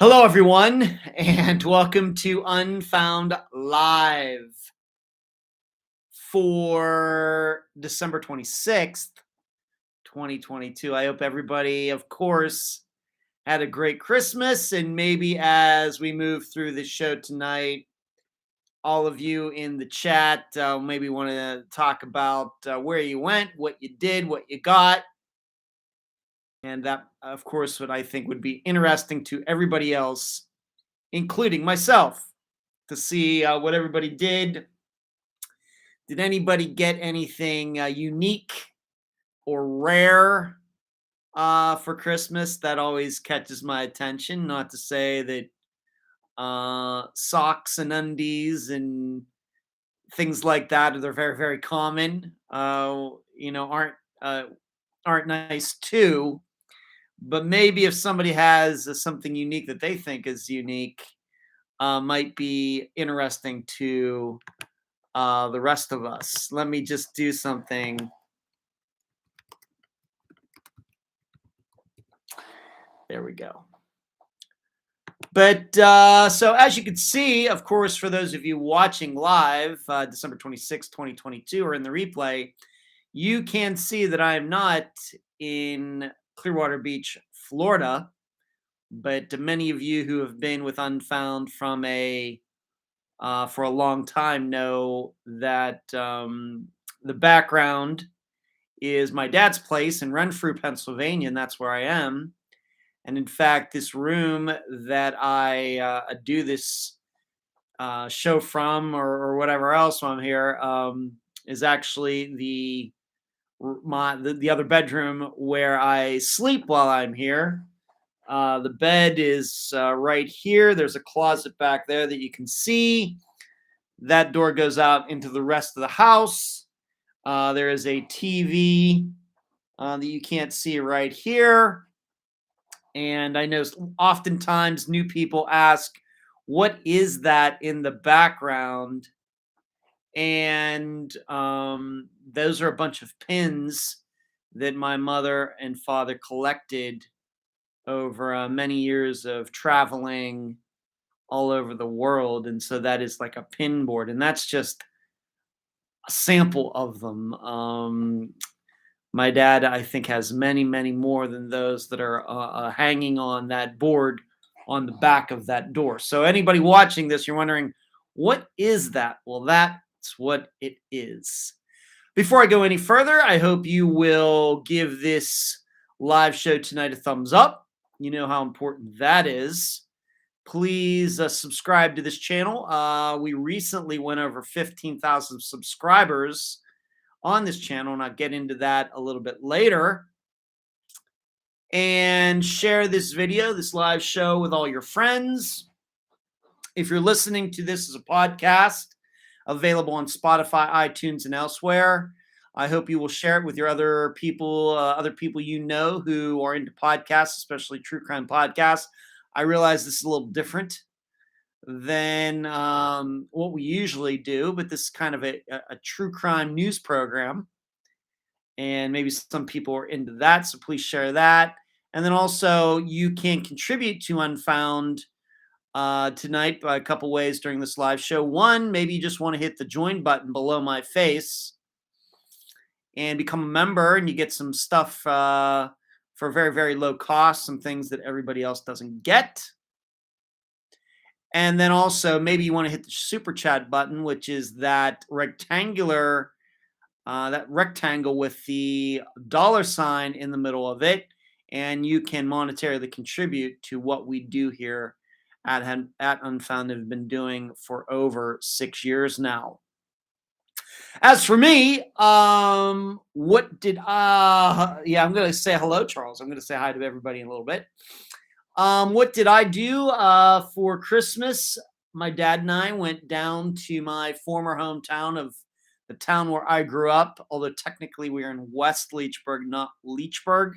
Hello, everyone, and welcome to Unfound Live for December 26th, 2022. I hope everybody, of course, had a great Christmas. And maybe as we move through the show tonight, all of you in the chat maybe want to talk about where you went, what you did, what you got. And that, of course, what I think would be interesting to everybody else, including myself, to see what everybody did. Did anybody get anything unique or rare for Christmas? That always catches my attention. Not to say that socks and undies and things like that, they're very, very common. Uh, aren't nice too. But maybe if somebody has something unique that they think is unique, might be interesting to the rest of us. Let me just do something. There we go. But so as you can see, of course, for those of you watching live, December 26, 2022, or in the replay, you can see that I am not in Clearwater Beach, Florida. But many of you who have been with Unfound from for a long time know that the background is my dad's place in Renfrew, Pennsylvania, and that's where I am. And in fact, this room that I do this show from, or whatever else while I'm here, is actually the other bedroom where I sleep while I'm here. The bed is right here. There's a closet back there that you can see. That door goes out into the rest of the house. There is a TV that you can't see right here. And I know oftentimes new people ask, what is that in the background? And those are a bunch of pins that my mother and father collected over many years of traveling all over the world. And so that is like a pin board. And that's just a sample of them. My dad, I think, has many, many more than those that are hanging on that board on the back of that door. So, anybody watching this, you're wondering, what is that? Well, that's what it is. Before I go any further, I hope you will give this live show tonight a thumbs up. You know how important that is. Please subscribe to this channel. We recently went over 15,000 subscribers on this channel, and I'll get into that a little bit later. And share this video, this live show, with all your friends. If you're listening to this as a podcast, available on Spotify, iTunes, and elsewhere, I hope you will share it with your other people you know who are into podcasts, especially true crime podcasts. I realize this is a little different than what we usually do, but this is kind of a true crime news program, and maybe some people are into that, so please share that. And then also you can contribute to Unfound tonight by a couple ways during this live show. One, maybe you just want to hit the join button below my face and become a member, and you get some stuff for very, very low cost, some things that everybody else doesn't get. And then also maybe you want to hit the super chat button, which is that rectangle with the $sign in the middle of it. And you can monetarily contribute to what we do here at Unfound, have been doing for over 6 years now. As for me, I'm going to say hello, Charles. I'm going to say hi to everybody in a little bit. What did I do for Christmas? My dad and I went down to my former hometown of the town where I grew up, although technically we are in West Leechburg, not Leechburg.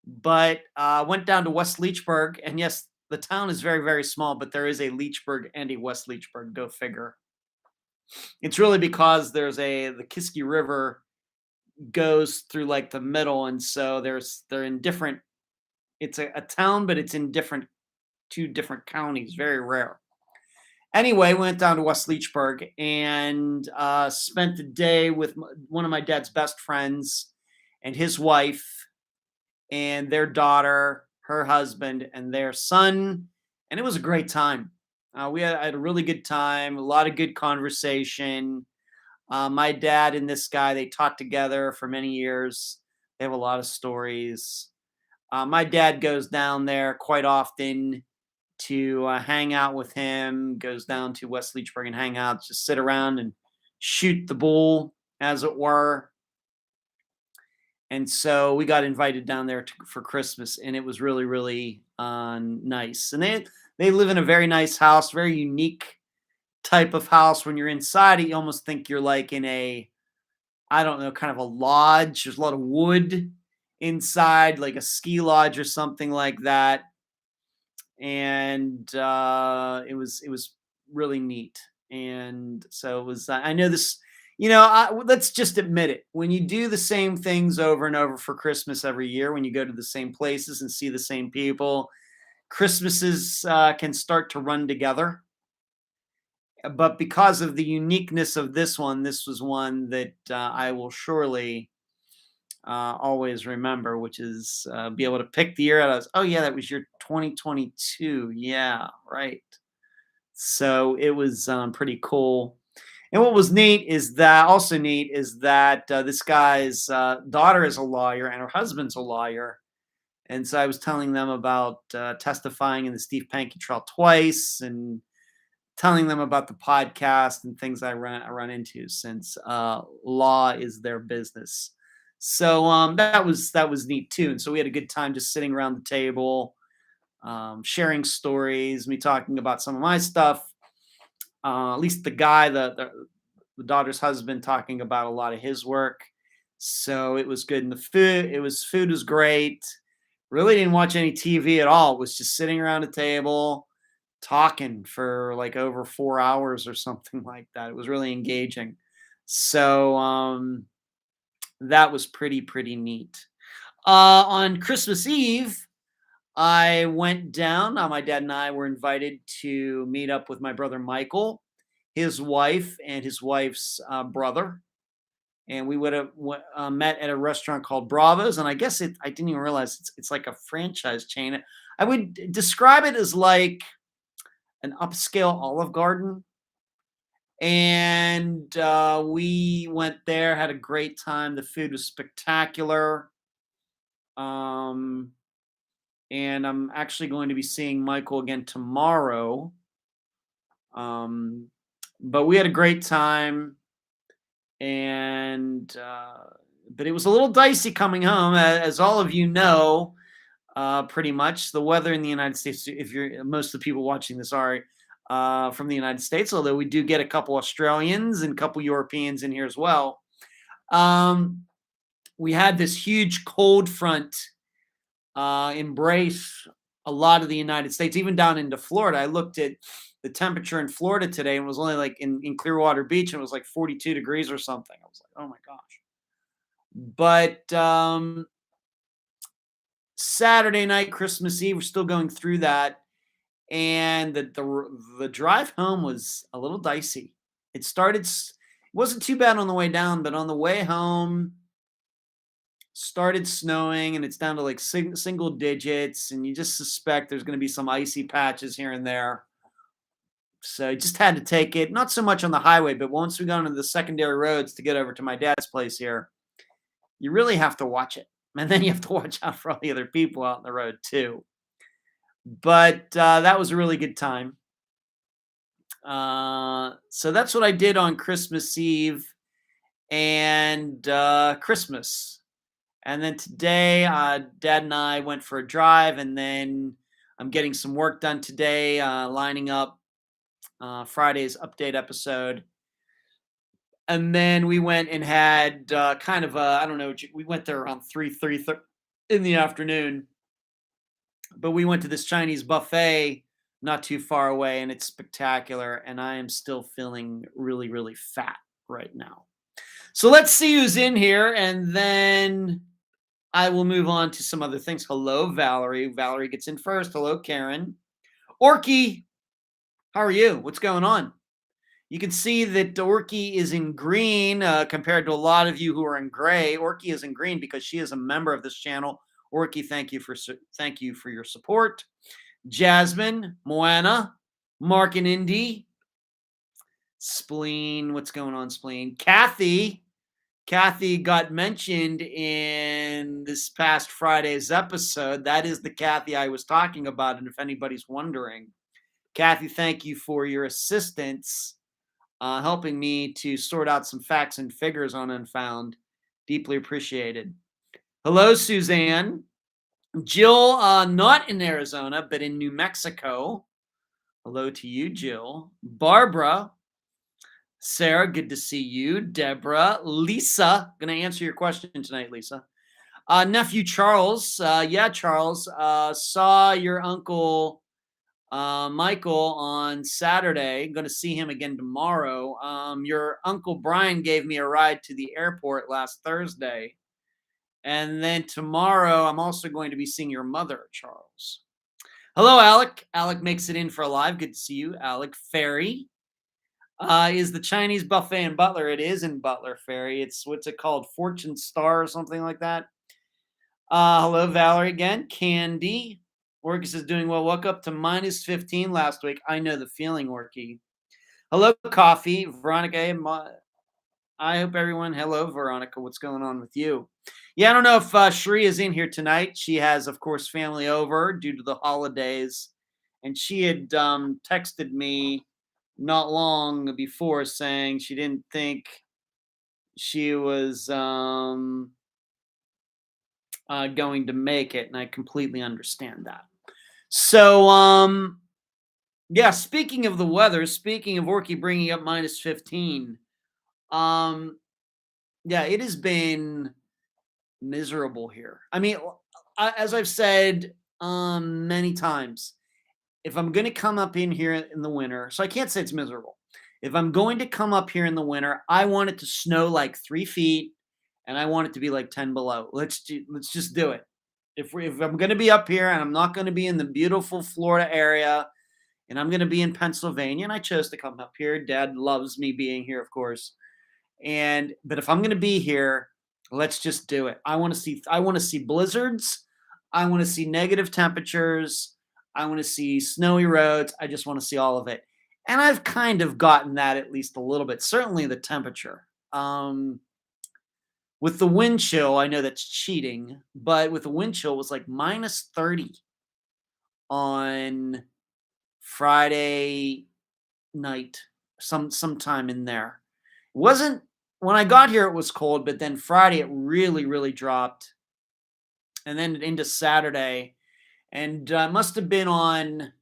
But went down to West Leechburg, and yes, the town is very, very small, but there is a Leechburg and a West Leechburg, go figure. It's really because the Kiski River goes through like the middle, and so they're in different. It's a town, but it's in different two different counties. Very rare. Anyway, went down to West Leechburg and spent the day with one of my dad's best friends and his wife and their daughter, her husband, and their son. And it was a great time. I had a really good time, a lot of good conversation. My dad and this guy, they taught together for many years. They have a lot of stories. My dad goes down there quite often to hang out with him, goes down to West Leechburg and hang out, just sit around and shoot the bull, as it were. And so we got invited down there for Christmas, and it was really, really nice. And they live in a very nice house, very unique type of house. When you're inside it, you almost think you're like in a, I don't know, kind of a lodge. There's a lot of wood inside, like a ski lodge or something like that. And it was really neat. And so it was. I know this. Let's just admit it. When you do the same things over and over for Christmas every year, when you go to the same places and see the same people, Christmases can start to run together. But because of the uniqueness of this was one that I will surely always remember, which is be able to pick the year out. Oh yeah, that was your 2022. Yeah, right. So it was pretty cool. And what was neat is that this guy's daughter is a lawyer and her husband's a lawyer. And so I was telling them about testifying in the Steve Pankey trial twice, and telling them about the podcast and things I run into, since law is their business. So that was neat too. And so we had a good time just sitting around the table, sharing stories, me talking about some of my stuff. At least the guy, the daughter's husband, talking about a lot of his work. So it was good. And food was great. Really didn't watch any TV at all. It was just sitting around a table talking for like over 4 hours or something like that. It was really engaging. So that was pretty neat. On Christmas Eve, I went down. My dad and I were invited to meet up with my brother Michael, his wife, and his wife's brother. And we would have met at a restaurant called Bravo's. And I guess I didn't even realize it's like a franchise chain. I would describe it as like an upscale Olive Garden. And we went there, had a great time. The food was spectacular. And I'm actually going to be seeing Michael again tomorrow. But we had a great time, and but it was a little dicey coming home, as all of you know. Pretty much the weather in the United States. If you're most of the people watching this are from the United States, although we do get a couple Australians and a couple Europeans in here as well. We had this huge cold front embrace a lot of the United States, even down into Florida. I looked at the temperature in Florida today, and it was only like in Clearwater Beach, and it was like 42 degrees or something. I was like, oh my gosh. But Saturday night, Christmas Eve, we're still going through that. And the drive home was a little dicey. It wasn't too bad on the way down, but on the way home, started snowing, and it's down to like single digits, and you just suspect there's going to be some icy patches here and there. So I just had to take it, not so much on the highway, but once we got into the secondary roads to get over to my dad's place here, you really have to watch it. And then you have to watch out for all the other people out on the road too. But that was a really good time. So that's what I did on Christmas Eve and Christmas. And then today, Dad and I went for a drive, and then I'm getting some work done today, lining up Friday's update episode. And then we went and had kind of I don't know, we went there around 3:30 in the afternoon. But we went to this Chinese buffet not too far away, and it's spectacular. And I am still feeling really, really fat right now. So let's see who's in here, and then I will move on to some other things. Hello, Valerie. Valerie gets in first. Hello, Karen. Orky, how are you? What's going on? You can see that Orky is in green compared to a lot of you who are in gray. Orky is in green because she is a member of this channel. Orky, thank you for your support. Jasmine, Moana, Mark and Indy, Spleen. What's going on, Spleen? Kathy got mentioned in this past Friday's episode. That is the Kathy I was talking about. And if anybody's wondering, Kathy, thank you for your assistance helping me to sort out some facts and figures on Unfound. Deeply appreciated. Hello, Suzanne. Jill, not in Arizona, but in New Mexico. Hello to you, Jill. Barbara. Sarah, good to see you. Deborah. Lisa, going to answer your question tonight, Lisa. Nephew Charles. Charles. Saw your uncle Michael on Saturday. I'm going to see him again tomorrow. Your uncle Brian gave me a ride to the airport last Thursday. And then tomorrow, I'm also going to be seeing your mother, Charles. Hello, Alec. Alec makes it in for a live. Good to see you, Alec. Ferry is the Chinese buffet in Butler. It is in Butler, Ferry. It's, what's it called? Fortune Star or something like that. Hello, Valerie again. Candy. Orcus is doing well. Woke up to minus 15 last week. I know the feeling, Orky. Hello, Coffee. Veronica. I hope everyone. Hello, Veronica. What's going on with you? Yeah, I don't know if Sheree is in here tonight. She has, of course, family over due to the holidays. And she had texted me not long before saying she didn't think she was going to make it. And I completely understand that. So, yeah, speaking of the weather, speaking of Orky bringing up minus 15, yeah, it has been miserable here. I mean, as I've said many times, if I'm going to come up in here in the winter, so I can't say it's miserable. If I'm going to come up here in the winter, I want it to snow like 3 feet, and I want it to be like 10 below. Let's just do it. If I'm going to be up here and I'm not going to be in the beautiful Florida area, and I'm going to be in Pennsylvania, and I chose to come up here. Dad loves me being here, of course. But if I'm going to be here, let's just do it. I want to see blizzards. I want to see negative temperatures. I want to see snowy roads. I just want to see all of it. And I've kind of gotten that at least a little bit. Certainly the temperature. With the wind chill, I know that's cheating, but with the wind chill, it was like minus 30 on Friday night, sometime in there. It wasn't when I got here, it was cold, but then Friday it really, really dropped, and then into Saturday, and must have been on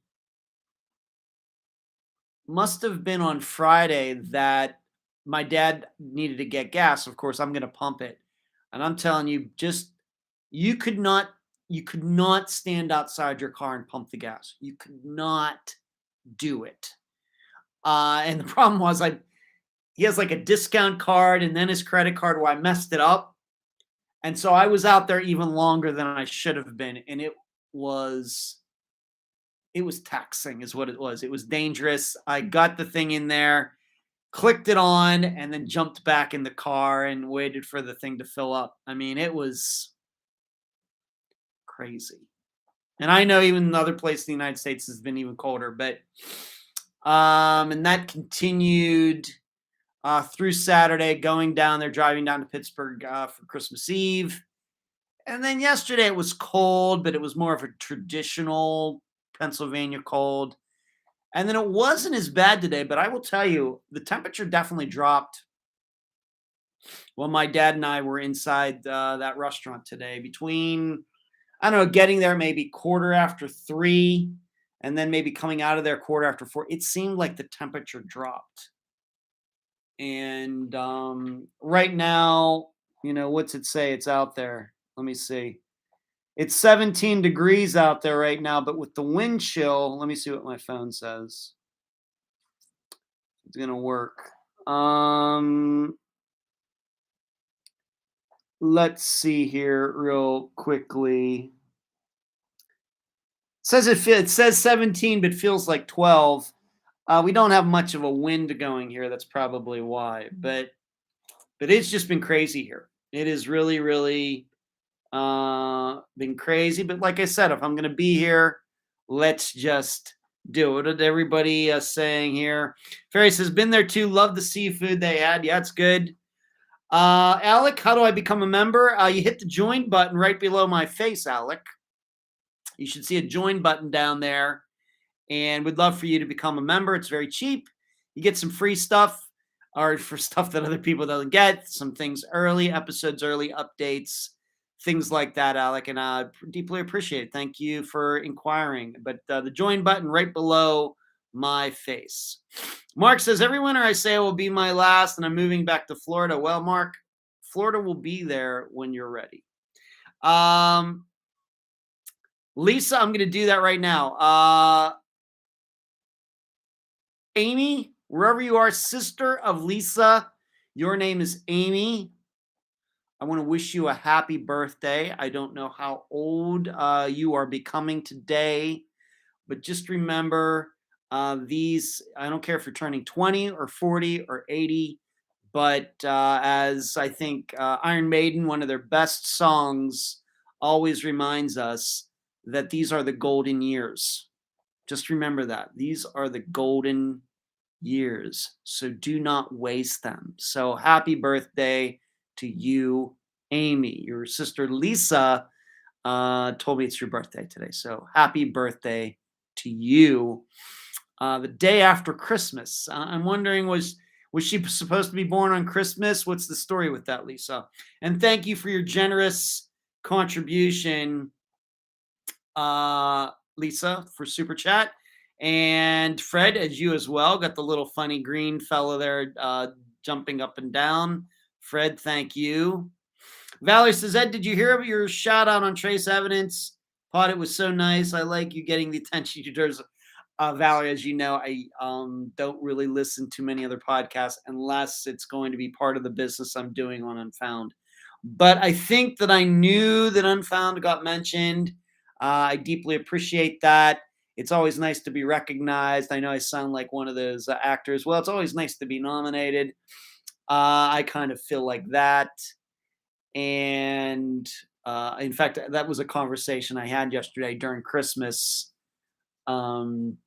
Friday that my dad needed to get gas. Of course, I'm going to pump it, and I'm telling you, you could not stand outside your car and pump the gas. You could not do it. And the problem was he has like a discount card and then his credit card where I messed it up. And so I was out there even longer than I should have been. And it was taxing is what it was. It was dangerous. I got the thing in there, clicked it on, and then jumped back in the car and waited for the thing to fill up. I mean, it was crazy. And I know even other places in the United States has been even colder, but and that continued through Saturday, going down there, driving down to Pittsburgh for Christmas Eve. And then yesterday it was cold, but it was more of a traditional Pennsylvania cold. And then it wasn't as bad today, but I will tell you, the temperature definitely dropped when my dad and I were inside that restaurant today. Between, I don't know, getting there maybe 3:15 and then maybe coming out of there 4:15, it seemed like the temperature dropped. And right now, what's it say? It's out there. Let me see. It's 17 degrees out there right now, but with the wind chill, let me see what my phone says. It's going to work. Let's see here real quickly. It says 17, but feels like 12. We don't have much of a wind going here. That's probably why. But it's just been crazy here. It is really, really been crazy. But like I said, if I'm going to be here, let's just do it. What everybody saying here? Ferry says, been there too. Love the seafood they had. Yeah, it's good. Alec, how do I become a member? You hit the join button right below my face, Alec. You should see a join button down there. And we'd love for you to become a member. It's very cheap. You get some free stuff, or for stuff that other people don't get, some things early, episodes early, updates, things like that, Alec. And I deeply appreciate it. Thank you for inquiring. But the join button right below my face. Mark says, every winter I say it will be my last, and I'm moving back to Florida. Well, Mark, Florida will be there when you're ready. Lisa, I'm going to do that right now. Amy, wherever you are, sister of Lisa, your name is Amy. I want to wish you a happy birthday. I don't know how old you are becoming today, but just remember these, I don't care if you're turning 20 or 40 or 80, but as I think Iron Maiden, one of their best songs, always reminds us that these are the golden years. Just remember that. These are the golden years. So do not waste them. So happy birthday to you, Amy. Your sister Lisa told me it's your birthday today. So happy birthday to you. The day after Christmas. I'm wondering, was she supposed to be born on Christmas? What's the story with that, Lisa? And thank you for your generous contribution, Lisa, for Super Chat. And Fred, as you as well, got the little funny green fellow there jumping up and down. Fred, thank you. Valerie says, Ed, did you hear your shout out on Trace Evidence? Thought it was so nice. I like you getting the attention you deserve. Valerie, as you know, I don't really listen to many other podcasts unless it's going to be part of the business I'm doing on Unfound. But I think that I knew that Unfound got mentioned. I deeply appreciate that. It's always nice to be recognized. I know I sound like one of those actors. Well, it's always nice to be nominated. I kind of feel like that. And in fact, that was a conversation I had yesterday during Christmas. One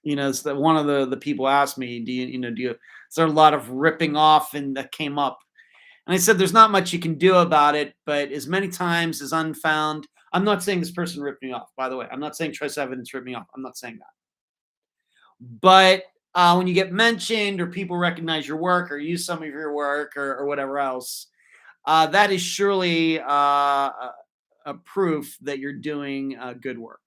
of the people asked me, is there a lot of ripping off and that came up? And I said, there's not much you can do about it, but as many times as Unfound, I'm not saying this person ripped me off, by the way. I'm not saying Trace Evidence ripped me off. I'm not saying that. But when you get mentioned or people recognize your work or use some of your work or whatever else, that is surely a proof that you're doing good work.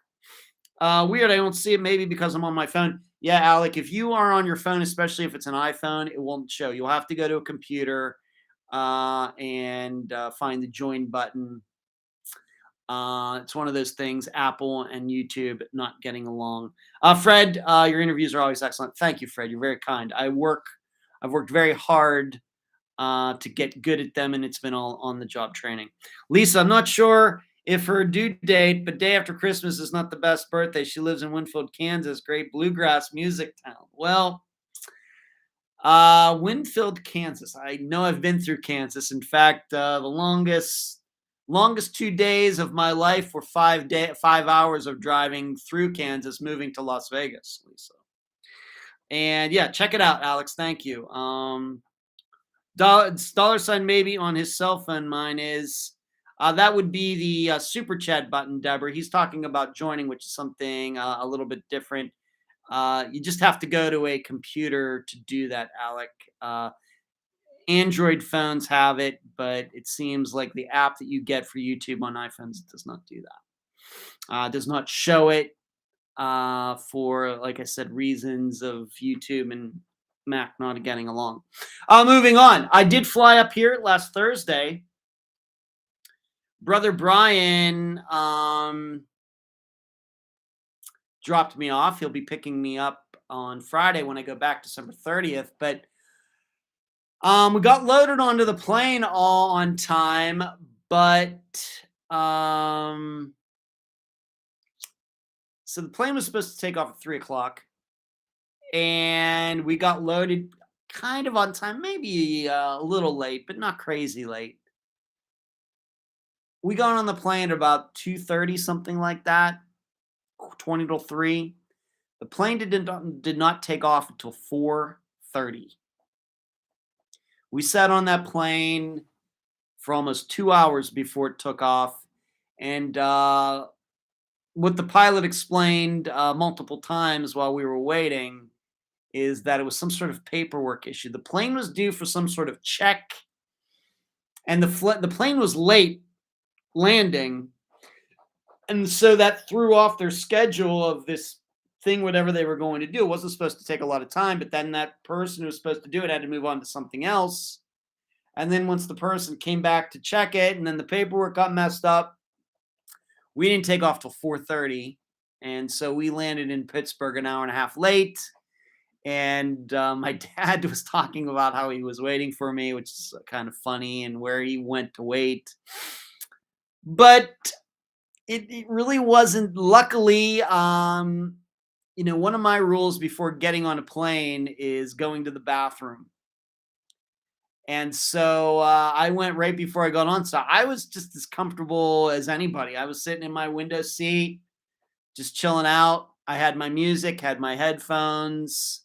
Weird, I don't see it, maybe because I'm on my phone. Yeah, Alec, if you are on your phone, especially if it's an iPhone, it won't show. You'll have to go to a computer and find the join button. It's one of those things, Apple and YouTube not getting along. Fred, your interviews are always excellent. Thank you, Fred. You're very kind. I've worked very hard to get good at them, and it's been all on the job training. Lisa, I'm not sure if her due date, but day after Christmas is not the best birthday. She lives in Winfield, Kansas, great bluegrass music town. Well, Winfield, Kansas. I know I've been through Kansas. In fact, the longest 2 days of my life were 5 hours of driving through Kansas, moving to Las Vegas, Lisa. And yeah, check it out, Alex. Thank you. Dollar sign maybe on his cell phone. Mine is. That would be the super chat button, Deborah. He's talking about joining, which is something a little bit different. You just have to go to a computer to do that, Alec. Android phones have it, but it seems like the app that you get for YouTube on iPhones does not do that. Does not show it for, like I said, reasons of YouTube and Mac not getting along. Moving on. I did fly up here last Thursday. Brother Brian dropped me off. He'll be picking me up on Friday when I go back December 30th. But we got loaded onto the plane all on time, but So the plane was supposed to take off at 3 o'clock, and we got loaded kind of on time, maybe a little late, but not crazy late. We got on the plane at about 2:30, something like that, 20 to 3. The plane did not take off until 4:30. We sat on that plane for almost 2 hours before it took off, and what the pilot explained multiple times while we were waiting is that it was some sort of paperwork issue. The plane was due for some sort of check, and the plane was late landing, and so that threw off their schedule of this thing, whatever they were going to do. It wasn't supposed to take a lot of time, but then that person who was supposed to do it had to move on to something else. And then once the person came back to check it, and then the paperwork got messed up, we didn't take off till 4:30, and so we landed in Pittsburgh an hour and a half late. And my dad was talking about how he was waiting for me, which is kind of funny, and where he went to wait. But it really wasn't. Luckily, one of my rules before getting on a plane is going to the bathroom. And so I went right before I got on. So I was just as comfortable as anybody. I was sitting in my window seat, just chilling out. I had my music, had my headphones.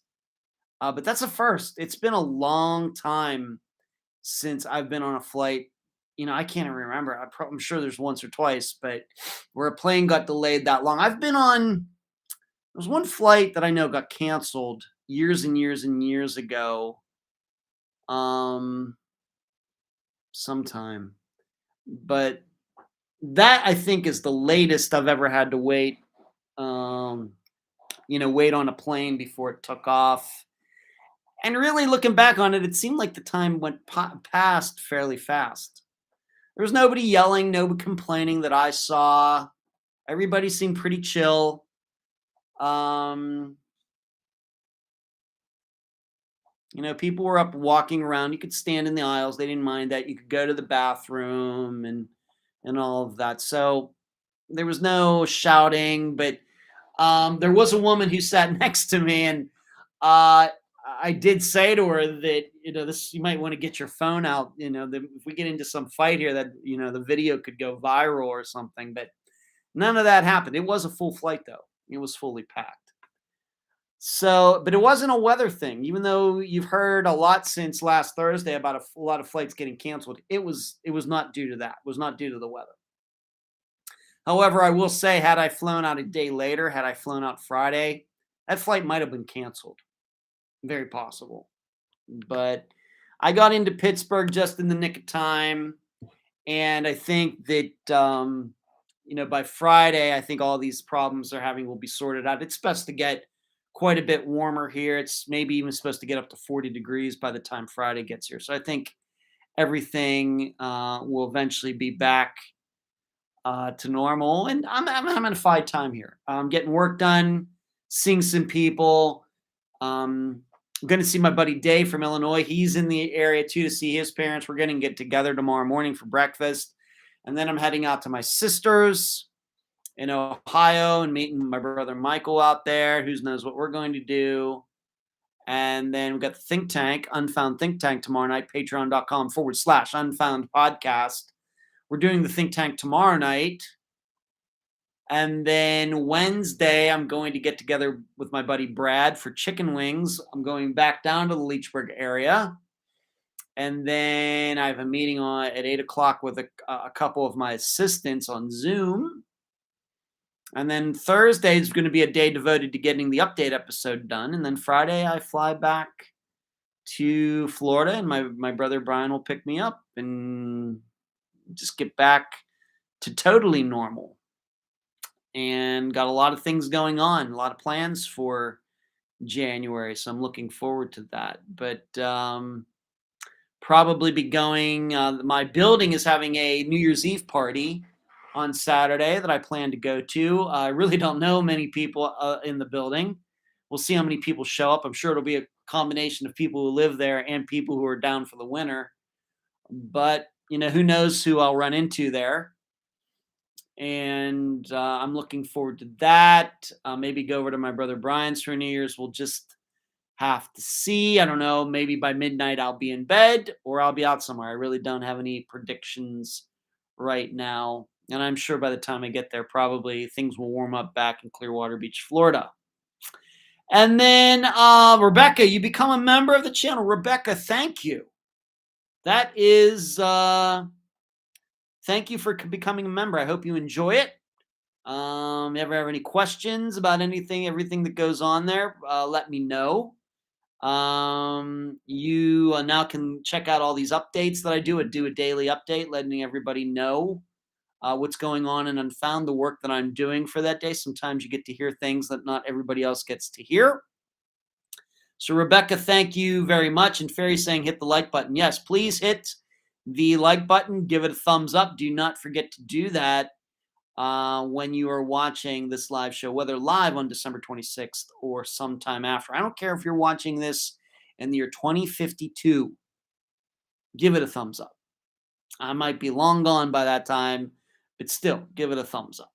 But that's a first. It's been a long time since I've been on a flight. I can't even remember. I'm sure there's once or twice, but where a plane got delayed that long. There was one flight that I know got canceled years and years and years ago. Sometime. But that, I think, is the latest I've ever had to wait. Wait on a plane before it took off. And really looking back on it, it seemed like the time went past fairly fast. There was nobody yelling, nobody complaining that I saw. Everybody seemed pretty chill. People were up walking around. You could stand in the aisles. They didn't mind that. You could go to the bathroom and all of that. So there was no shouting, but there was a woman who sat next to me, and I did say to her that, this, you might want to get your phone out. If we get into some fight here, that, the video could go viral or something, but none of that happened. It was a full flight though. It was fully packed. So, but it wasn't a weather thing, even though you've heard a lot since last Thursday about a lot of flights getting canceled. It was not due to that. It was not due to the weather. However, I will say, had I flown out a day later, had I flown out Friday, that flight might have been canceled. Very possible. But I got into Pittsburgh just in the nick of time. And I think that, by Friday, I think all these problems they're having will be sorted out. It's supposed to get quite a bit warmer here. It's maybe even supposed to get up to 40 degrees by the time Friday gets here. So I think everything will eventually be back to normal. And I'm having a fine time here. I'm getting work done, seeing some people. I'm going to see my buddy Dave from Illinois. He's in the area too to see his parents. We're going to get together tomorrow morning for breakfast. And then I'm heading out to my sister's in Ohio and meeting my brother Michael out there. Who knows what we're going to do. And then we've got the Think Tank, Unfound Think Tank tomorrow night, patreon.com/Unfound Podcast. We're doing the Think Tank tomorrow night. And then Wednesday, I'm going to get together with my buddy Brad for chicken wings. I'm going back down to the Leechburg area. And then I have a meeting at 8 o'clock with a couple of my assistants on Zoom. And then Thursday is going to be a day devoted to getting the update episode done. And then Friday, I fly back to Florida, and my brother Brian will pick me up and just get back to totally normal. And got a lot of things going on, a lot of plans for January. So I'm looking forward to that. But probably be going, my building is having a New Year's Eve party on Saturday that I plan to go to. I really don't know many people in the building. We'll see how many people show up. I'm sure it'll be a combination of people who live there and people who are down for the winter. But, who knows who I'll run into there. and I'm looking forward to that. Maybe go over to my brother Brian's for New Year's. We'll just have to see. I don't know. Maybe by midnight I'll be in bed or I'll be out somewhere. I really don't have any predictions right now. And I'm sure by the time I get there, probably things will warm up back in Clearwater Beach, Florida. And then, Rebecca, you become a member of the channel. Rebecca, thank you. That is, thank you for becoming a member. I hope you enjoy it. Ever have any questions about anything, everything that goes on there, let me know. You now can check out all these updates that I do. I do a daily update, letting everybody know what's going on in Unfound, the work that I'm doing for that day. Sometimes you get to hear things that not everybody else gets to hear. So, Rebecca, thank you very much. And Ferry saying hit the like button. Yes, please hit the like button. Give it a thumbs up. Do not forget to do that when you are watching this live show, whether live on December 26th or sometime after. I don't care if you're watching this in the year 2052. Give it a thumbs up. I might be long gone by that time, but still, give it a thumbs up.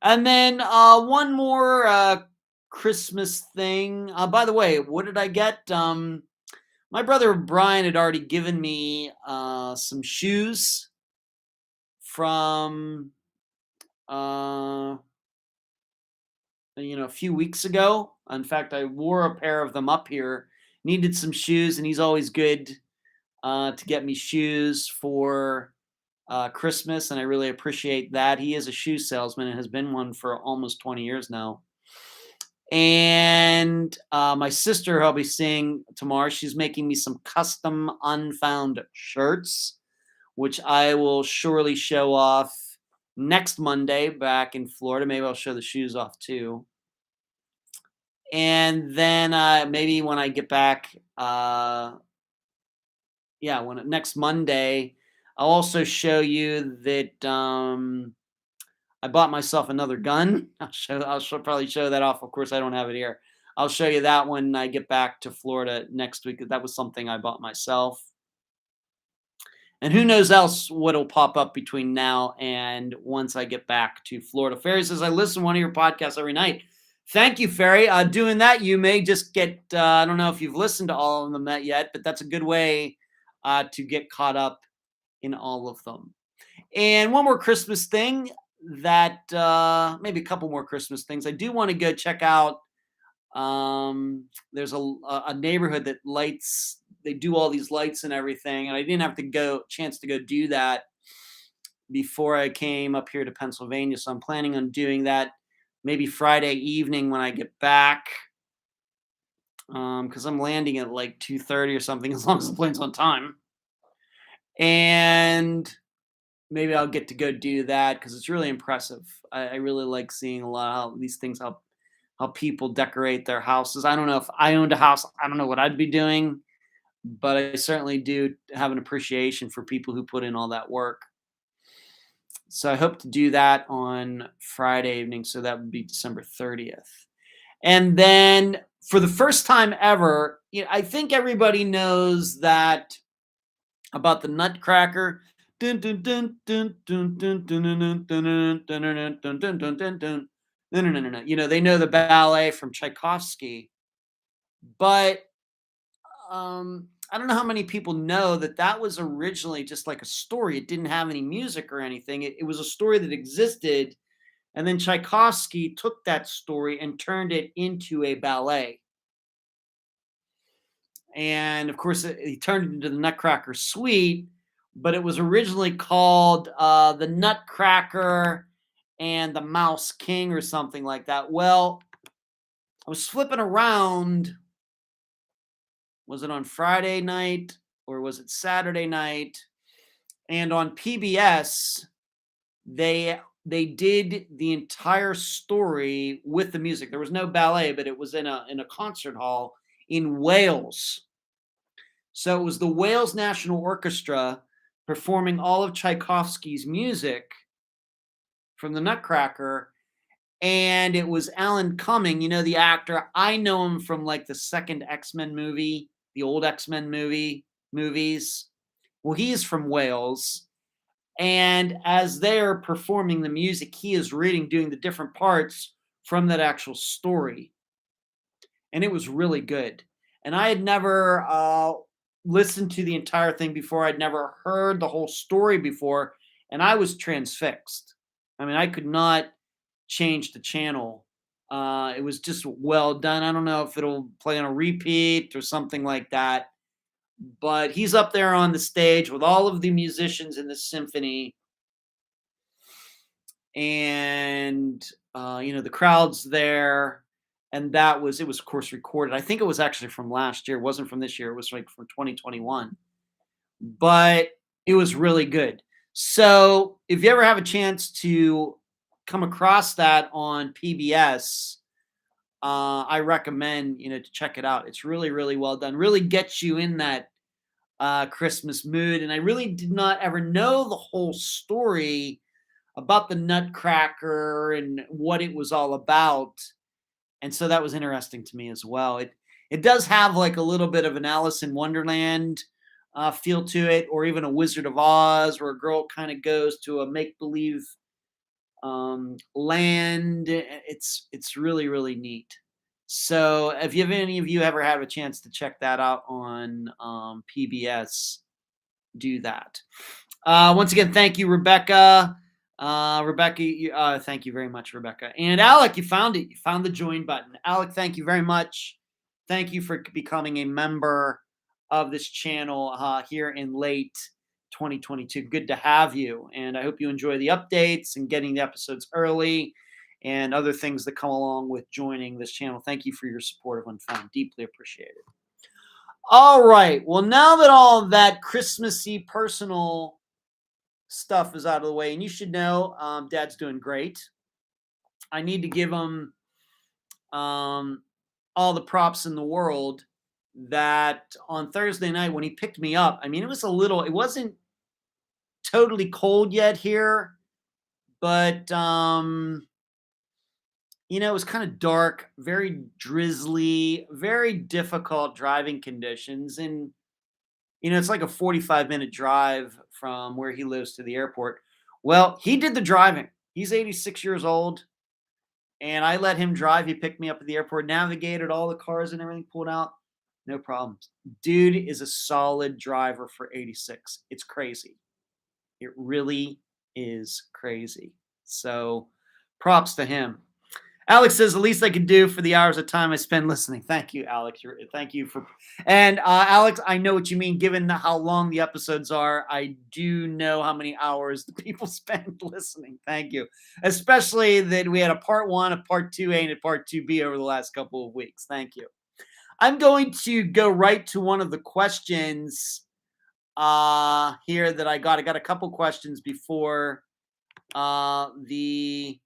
And then one more Christmas thing. By the way, what did I get? My brother Brian had already given me some shoes from a few weeks ago. In fact, I wore a pair of them up here. Needed some shoes, and he's always good to get me shoes for Christmas, and I really appreciate that. He is a shoe salesman and has been one for almost 20 years now. And my sister, who I'll be seeing tomorrow, she's making me some custom Unfound shirts, which I will surely show off next Monday back in Florida. Maybe I'll show the shoes off too. And then maybe when I get back, next Monday, I'll also show you that I bought myself another gun. I'll probably show that off. Of course, I don't have it here. I'll show you that when I get back to Florida next week. That was something I bought myself. And who knows else what'll pop up between now and once I get back to Florida. Ferry says, I listen to one of your podcasts every night. Thank you, Ferry. Doing that, you may just get, I don't know if you've listened to all of them yet, but that's a good way to get caught up in all of them. And one more Christmas thing that, maybe a couple more Christmas things. I do want to go check out, there's a neighborhood that lights, they do all these lights and everything. And I didn't have to chance to go do that before I came up here to Pennsylvania. So I'm planning on doing that maybe Friday evening when I get back. Because I'm landing at like 2:30 or something, as long as the plane's on time. And maybe I'll get to go do that because it's really impressive. I really like seeing a lot of these things, how people decorate their houses. I don't know if I owned a house, I don't know what I'd be doing, but I certainly do have an appreciation for people who put in all that work. So I hope to do that on Friday evening. So that would be December 30th. And then for the first time ever, I think everybody knows that about the Nutcracker. They know the ballet from Tchaikovsky, but I don't know how many people know that was originally just like a story. It didn't have any music or anything. It was a story that existed, and then Tchaikovsky took that story and turned it into a ballet. And of course, he turned it into the Nutcracker Suite, but it was originally called the Nutcracker and the Mouse King or something like that. Well, I was flipping around. Was it on Friday night or was it Saturday night? And on PBS, they did the entire story with the music. There was no ballet, but it was in a concert hall in Wales. So it was the Wales National Orchestra performing all of Tchaikovsky's music from the Nutcracker. And it was Alan Cumming, the actor. I know him from like the second X-Men movie, the old X-Men movies. Well, he's from Wales. And as they're performing the music, he is doing the different parts from that actual story. And it was really good. And I had never listened to the entire thing before. I'd never heard the whole story before. And I was transfixed. I mean, I could not change the channel. It was just well done. I don't know if it'll play on a repeat or something like that. But he's up there on the stage with all of the musicians in the symphony. And, the crowd's there. And it was, of course, recorded. I think it was actually from last year. It wasn't from this year. It was like from 2021. But it was really good. So if you ever have a chance to come across that on PBS, I recommend, to check it out. It's really, really well done. Really gets you in that Christmas mood. And I really did not ever know the whole story about the Nutcracker and what it was all about. And so that was interesting to me as well. It does have like a little bit of an Alice in Wonderland feel to it, or even a Wizard of Oz, where a girl kind of goes to a make believe land. It's really, really neat. So if any of you ever have a chance to check that out on PBS, do that. Once again, thank you, Rebecca. Rebecca, thank you very much, Rebecca. And Alec, you found it. You found the join button. Alec, thank you very much. Thank you for becoming a member of this channel here in late 2022. Good to have you. And I hope you enjoy the updates and getting the episodes early and other things that come along with joining this channel. Thank you for your support of Unfound. Deeply appreciated. All right. Well, now that all of that Christmassy personal stuff is out of the way, and you should know Dad's doing great. I need to give him all the props in the world that on Thursday night when he picked me up, I mean, it wasn't totally cold yet here, but it was kind of dark, very drizzly, very difficult driving conditions. And it's like a 45-minute drive from where he lives to the airport. Well, he did the driving. He's 86 years old, and I let him drive. He picked me up at the airport, navigated all the cars and everything, pulled out. No problems. Dude is a solid driver for 86. It's crazy. It really is crazy. So props to him. Alex says, the least I could do for the hours of time I spend listening. Thank you, Alex. Thank you for. And Alex, I know what you mean. Given how long the episodes are, I do know how many hours the people spend listening. Thank you. Especially that we had a part 1, a part 2A, and a part 2B over the last couple of weeks. Thank you. I'm going to go right to one of the questions here that I got. I got a couple questions before the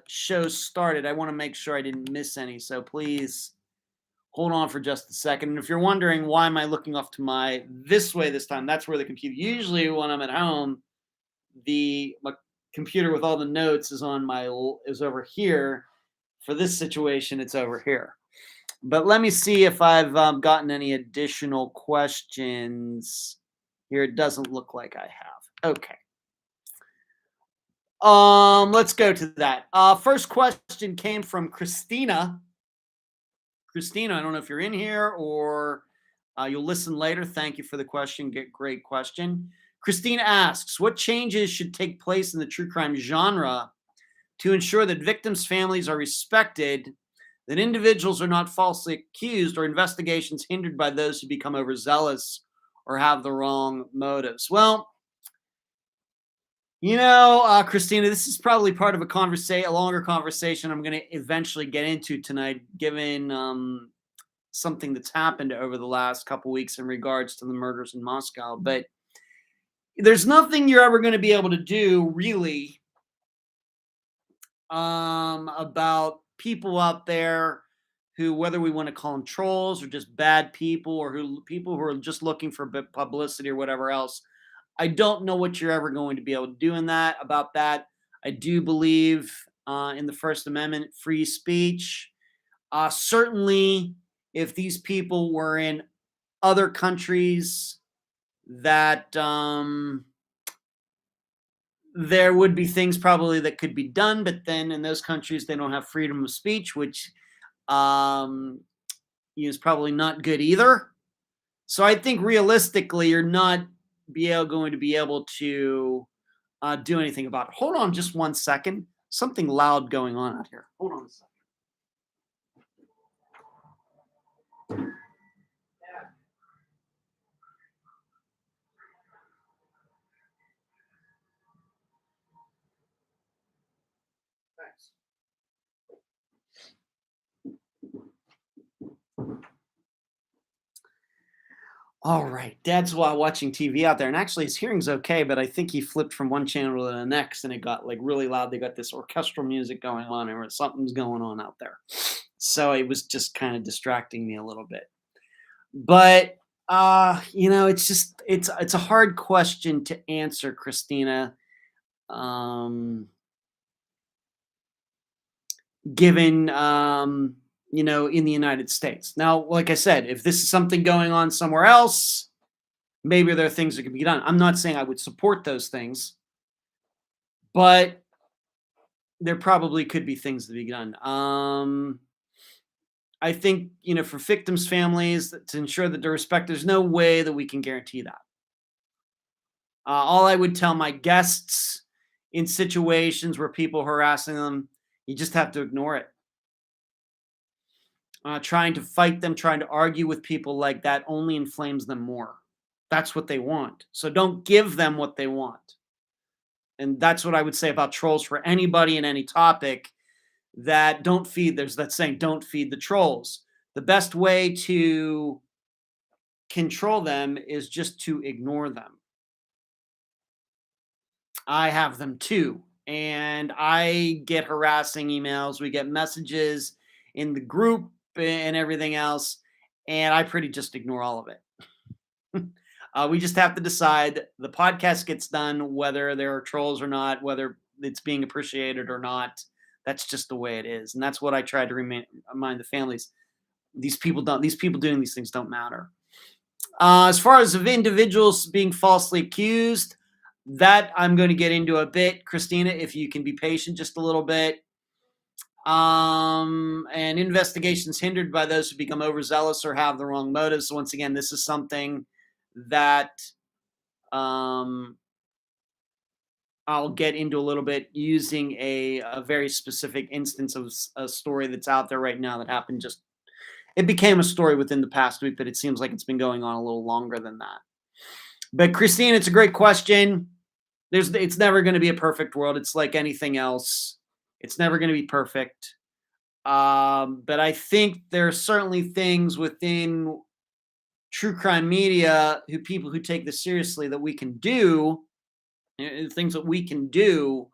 show started. I want to make sure I didn't miss any. So please hold on for just a second. And if you're wondering why am I looking off to this way this time, that's where the computer, usually when I'm at home, my computer with all the notes is over here. For this situation, it's over here. But let me see if I've gotten any additional questions here. It doesn't look like I have. Okay. Let's go to that. First question came from Christina. Christina, I don't know if you're in here or you'll listen later. Thank you for the question. Great question. Christina asks, what changes should take place in the true crime genre to ensure that victims' families are respected, that individuals are not falsely accused, or investigations hindered by those who become overzealous or have the wrong motives? Well, Christina, this is probably part of a longer conversation I'm going to eventually get into tonight, given something that's happened over the last couple weeks in regards to the murders in Moscow. But there's nothing you're ever going to be able to do, really, about people out there who, whether we want to call them trolls or just bad people, or people who are just looking for publicity or whatever else. I don't know what you're ever going to be able to do about that. I do believe in the First Amendment, free speech. Certainly, if these people were in other countries that there would be things probably that could be done, but then in those countries they don't have freedom of speech, which um, is probably not good either. So I think realistically, you're not going to be able to do anything about it. Hold on just one second. Something loud going on out here. Hold on a second. Thanks. All right. Dad's watching TV out there, and actually his hearing's okay, but I think he flipped from one channel to the next, and it got like really loud. They got this orchestral music going on, or something's going on out there. So it was just kind of distracting me a little bit. But it's a hard question to answer, Christina. Um, Given in the United States. Now, like I said, if this is something going on somewhere else, maybe there are things that can be done. I'm not saying I would support those things, but there probably could be things to be done. I think, for victims' families to ensure that they're respected, there's no way that we can guarantee that. All I would tell my guests in situations where people are harassing them, you just have to ignore it. Trying to fight them, trying to argue with people like that only inflames them more. That's what they want. So don't give them what they want. And that's what I would say about trolls for anybody in any topic, that don't feed, there's that saying, don't feed the trolls. The best way to control them is just to ignore them. I have them too. And I get harassing emails. We get messages in the group and everything else. And I pretty just ignore all of it. We just have to decide the podcast gets done, whether there are trolls or not, whether it's being appreciated or not. That's just the way it is. And that's what I try to remind the families. These people doing these things don't matter. As far as of individuals being falsely accused, that I'm going to get into a bit, Christina, if you can be patient just a little bit. And investigations hindered by those who become overzealous or have the wrong motives. So once again, this is something that I'll get into a little bit using a very specific instance of a story that's out there right now that happened it became a story within the past week, but it seems like it's been going on a little longer than that. But Christine, it's a great question. It's never going to be a perfect world. It's like anything else. It's never going to be perfect. But I think there are certainly things within true crime media people who take this seriously that we can do, things that we can do.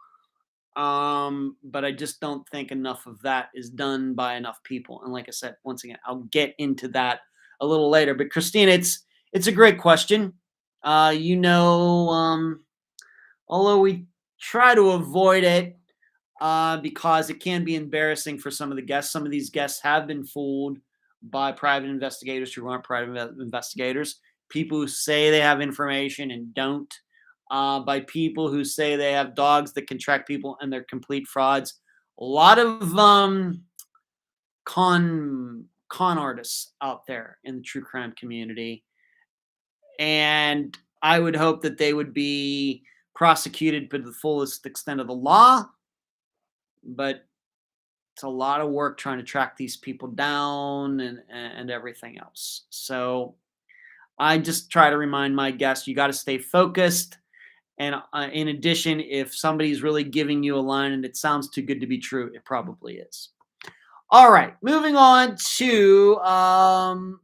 But I just don't think enough of that is done by enough people. And like I said, once again, I'll get into that a little later. But Christine, it's a great question. Although we try to avoid it because it can be embarrassing for some of the guests. Some of these guests have been fooled by private investigators who aren't private investigators, people who say they have information and don't, by people who say they have dogs that can track people and they're complete frauds. A lot of con artists out there in the true crime community. And I would hope that they would be prosecuted to the fullest extent of the law. But it's a lot of work trying to track these people down and everything else. So I just try to remind my guests, you got to stay focused. And in addition, if somebody's really giving you a line and it sounds too good to be true, it probably is. All right, moving on to some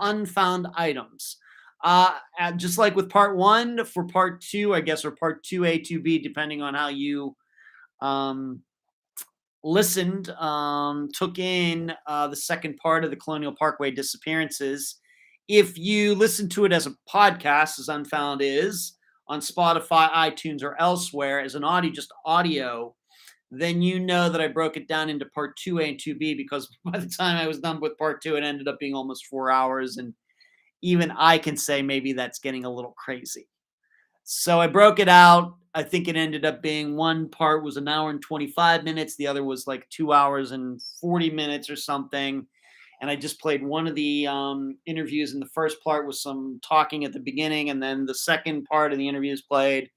unfound items. Just like with part one, for part two, I guess, or part 2A, 2B, depending on how you listened, took in the second part of the Colonial Parkway disappearances. If you listen to it as a podcast, as Unfound is, on Spotify, iTunes, or elsewhere, as an audio, then you know that I broke it down into part 2A and 2B, because by the time I was done with part two, it ended up being almost 4 hours, and even I can say maybe that's getting a little crazy. So I broke it out. I think it ended up being one part was an hour and 25 minutes. The other was like 2 hours and 40 minutes or something. And I just played one of the interviews. And the first part was some talking at the beginning. And then the second part of the interview is played.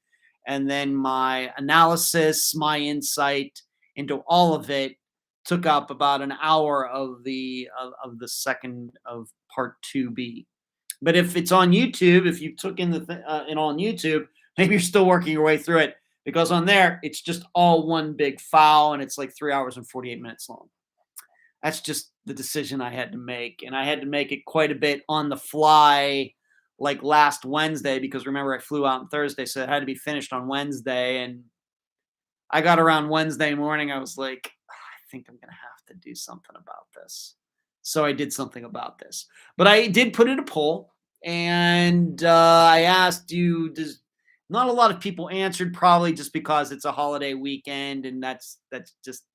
And then my analysis, my insight into all of it took up about an hour of the second of part 2B. But if it's on YouTube, if you took in it on YouTube, maybe you're still working your way through it, because on there it's just all one big file and it's like 3 hours and 48 minutes long. That's just the decision I had to make, and I had to make it quite a bit on the fly, like last Wednesday, because remember I flew out on Thursday, so it had to be finished on Wednesday. And I got around Wednesday morning, I was like, I think I'm gonna have to do something about this. So I did something about this. But I did put in a poll, and I asked you, does not a lot of people answered, probably just because it's a holiday weekend, and that's just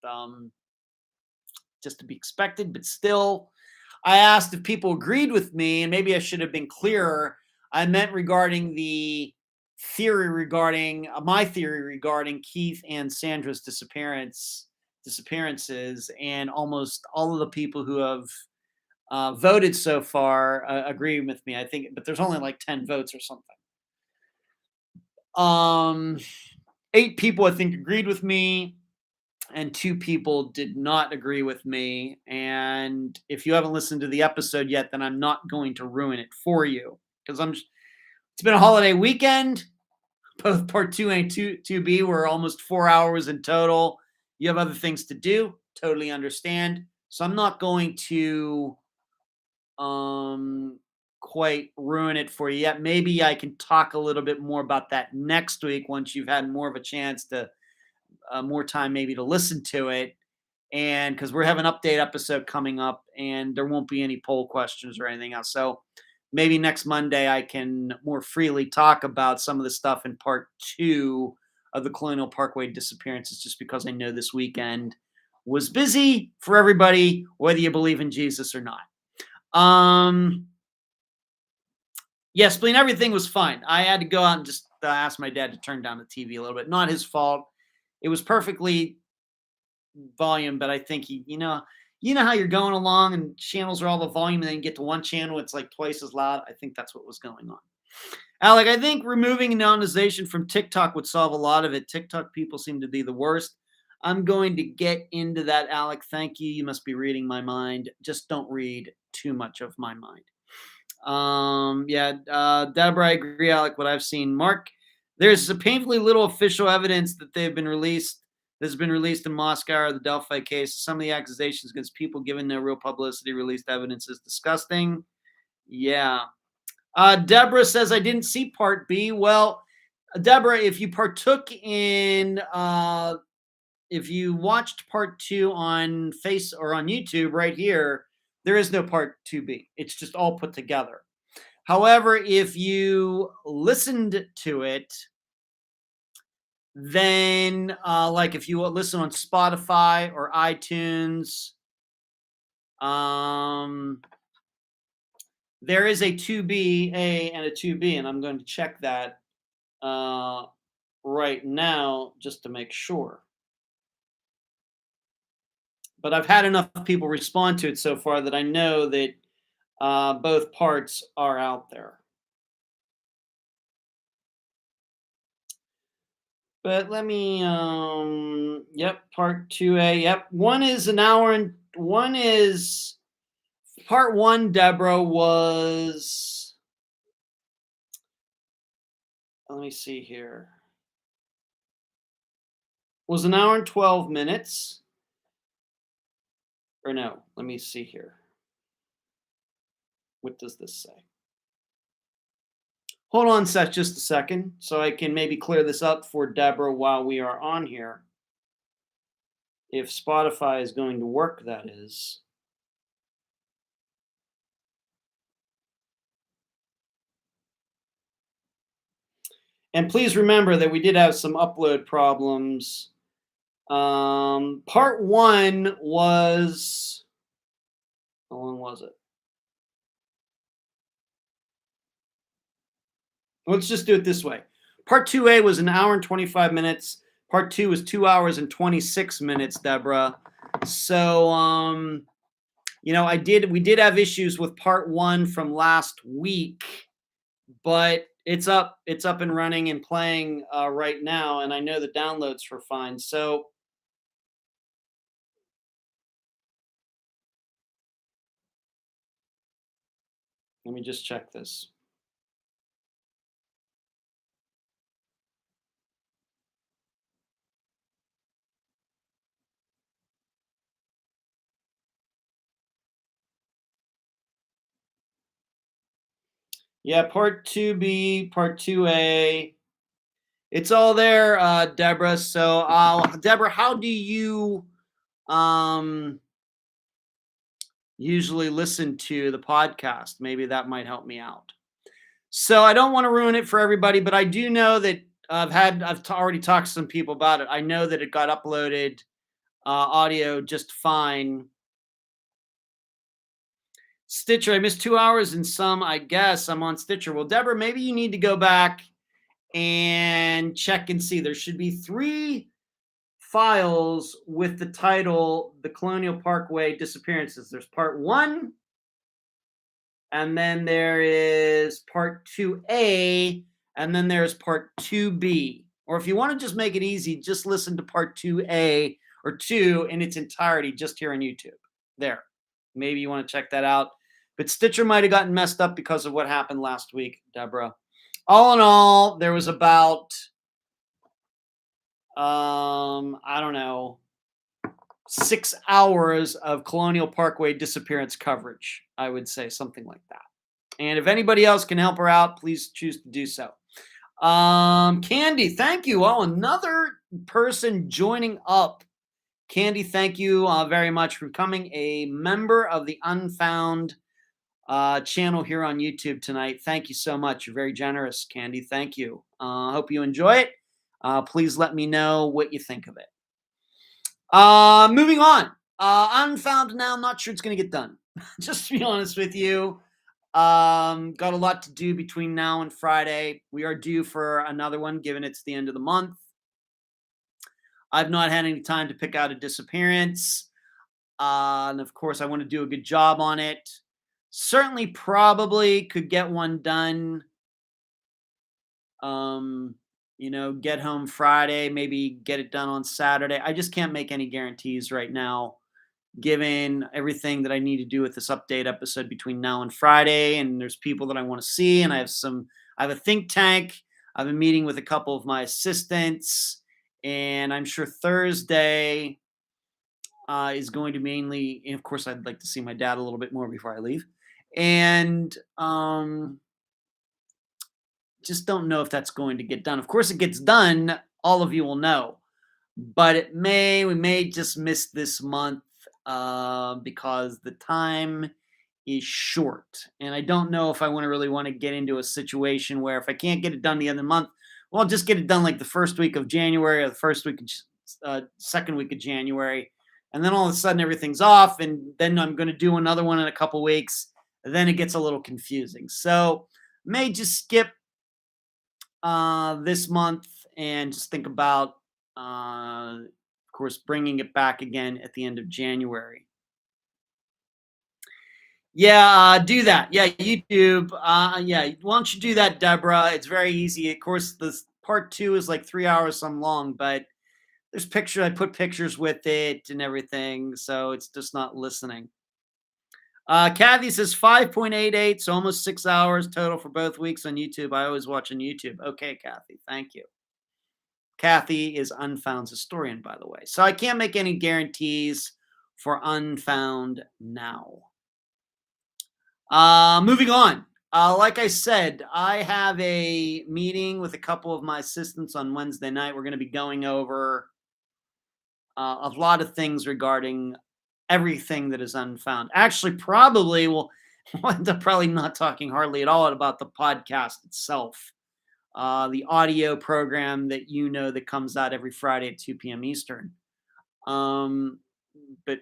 to be expected. But still, I asked if people agreed with me, and maybe I should have been clearer. I meant regarding the theory regarding my theory regarding Keith and Sandra's disappearances, and almost all of the people who have voted so far agree with me. I think, but there's only like 10 votes or something. 8 people I think agreed with me, and 2 people did not agree with me. And if you haven't listened to the episode yet, then I'm not going to ruin it for you, because it's been a holiday weekend. Both part 2 and 2B were almost 4 hours in total. You have other things to do. Totally understand. So I'm not going to quite ruin it for you yet. Maybe I can talk a little bit more about that next week once you've had more of a chance to more time maybe to listen to it. And because we're having an update episode coming up, and there won't be any poll questions or anything else. So maybe next Monday I can more freely talk about some of the stuff in part 2 of the Colonial Parkway disappearances, just because I know this weekend was busy for everybody, whether you believe in Jesus or not. Yes, Spleen, everything was fine. I had to go out and just ask my dad to turn down the TV a little bit. Not his fault. It was perfectly volume, but I think you know how you're going along and channels are all the volume, and then you get to one channel, it's like twice as loud. I think that's what was going on. Alec, I think removing monetization from TikTok would solve a lot of it. TikTok people seem to be the worst. I'm going to get into that, Alec. Thank you. You must be reading my mind. Just don't read too much of my mind. Deborah, I agree, Alec, what I've seen. Mark, there's a painfully little official evidence that has been released in Moscow or the Delphi case. Some of the accusations against people given no real publicity, released evidence is disgusting. Yeah. Deborah says, I didn't see part B. Well, Deborah, if you partook in, if you watched part 2 on Face or on YouTube right here, there is no part 2B. It's just all put together. However, if you listened to it, then like if you listen on Spotify or iTunes, there is a 2B and a 2B, and I'm going to check that right now just to make sure. But I've had enough people respond to it so far that I know that both parts are out there. But let me, part 2A. Yep, one is an hour and one is part 1, Deborah, was, let me see here, was an hour and 12 minutes. Or no, let me see here. What does this say? Hold on just a second, so I can maybe clear this up for Deborah while we are on here. If Spotify is going to work, that is. And please remember that we did have some upload problems. Part 1 was, how long was it? Let's just do it this way. Part 2A was an hour and 25 minutes. Part 2 was 2 hours and 26 minutes, Deborah. So, we did have issues with part 1 from last week, but it's up and running and playing right now, and I know the downloads were fine. So let me just check this. Yeah, part 2B, part 2A. It's all there, Deborah. So, Deborah, how do you usually listen to the podcast? Maybe that might help me out. So, I don't want to ruin it for everybody, but I do know that already talked to some people about it. I know that it got uploaded audio just fine. Stitcher, I missed 2 hours and some, I guess. I'm on Stitcher. Well, Deborah, maybe you need to go back and check and see. There should be 3 files with the title The Colonial Parkway Disappearances. There's part 1, and then there is part 2A, and then there's part 2B. Or if you want to just make it easy, just listen to part 2A or 2 in its entirety just here on YouTube. There. Maybe you want to check that out. But Stitcher might have gotten messed up because of what happened last week, Deborah. All in all, there was about, I don't know, 6 hours of Colonial Parkway disappearance coverage, I would say, something like that. And if anybody else can help her out, please choose to do so. Candy, thank you. Oh, another person joining up. Candy, thank you very much for becoming a member of the Unfound channel here on YouTube tonight. Thank you so much. You're very generous, Candy. Thank you. Hope you enjoy it. Please let me know what you think of it. Moving on. Unfound now. I'm not sure it's going to get done. Just to be honest with you. Got a lot to do between now and Friday. We are due for another one, given it's the end of the month. I've not had any time to pick out a disappearance. And of course, I want to do a good job on it. Certainly, probably could get one done. Get home Friday, maybe get it done on Saturday. I just can't make any guarantees right now, given everything that I need to do with this update episode between now and Friday. And there's people that I want to see, and I have a think tank. I have a meeting with a couple of my assistants, and I'm sure Thursday is going to mainly, and of course, I'd like to see my dad a little bit more before I leave. And just don't know if that's going to get done. Of course, it gets done, all of you will know. But we may just miss this month because the time is short. And I don't know if I really want to get into a situation where if I can't get it done the end of the month, well, I'll just get it done like the first week of January or the first week of second week of January. And then all of a sudden everything's off, and then I'm going to do another one in a couple weeks. Then it gets a little confusing. So may just skip this month and just think about, of course, bringing it back again at the end of January. Yeah, do that. Yeah, YouTube. Why don't you do that, Deborah? It's very easy. Of course, this part 2 is like 3 hours some long, but there's pictures. I put pictures with it and everything, so it's just not listening. Kathy says 5.88, so almost 6 hours total for both weeks on YouTube. I always watch on YouTube. Okay, Kathy, thank you. Kathy is Unfound's historian, by the way. So I can't make any guarantees for Unfound now. Moving on. Like I said, I have a meeting with a couple of my assistants on Wednesday night. We're going to be going over a lot of things regarding everything that is Unfound. Actually, probably we'll end up probably not talking hardly at all about the podcast itself. The audio program that that comes out every Friday at 2 p.m. Eastern. But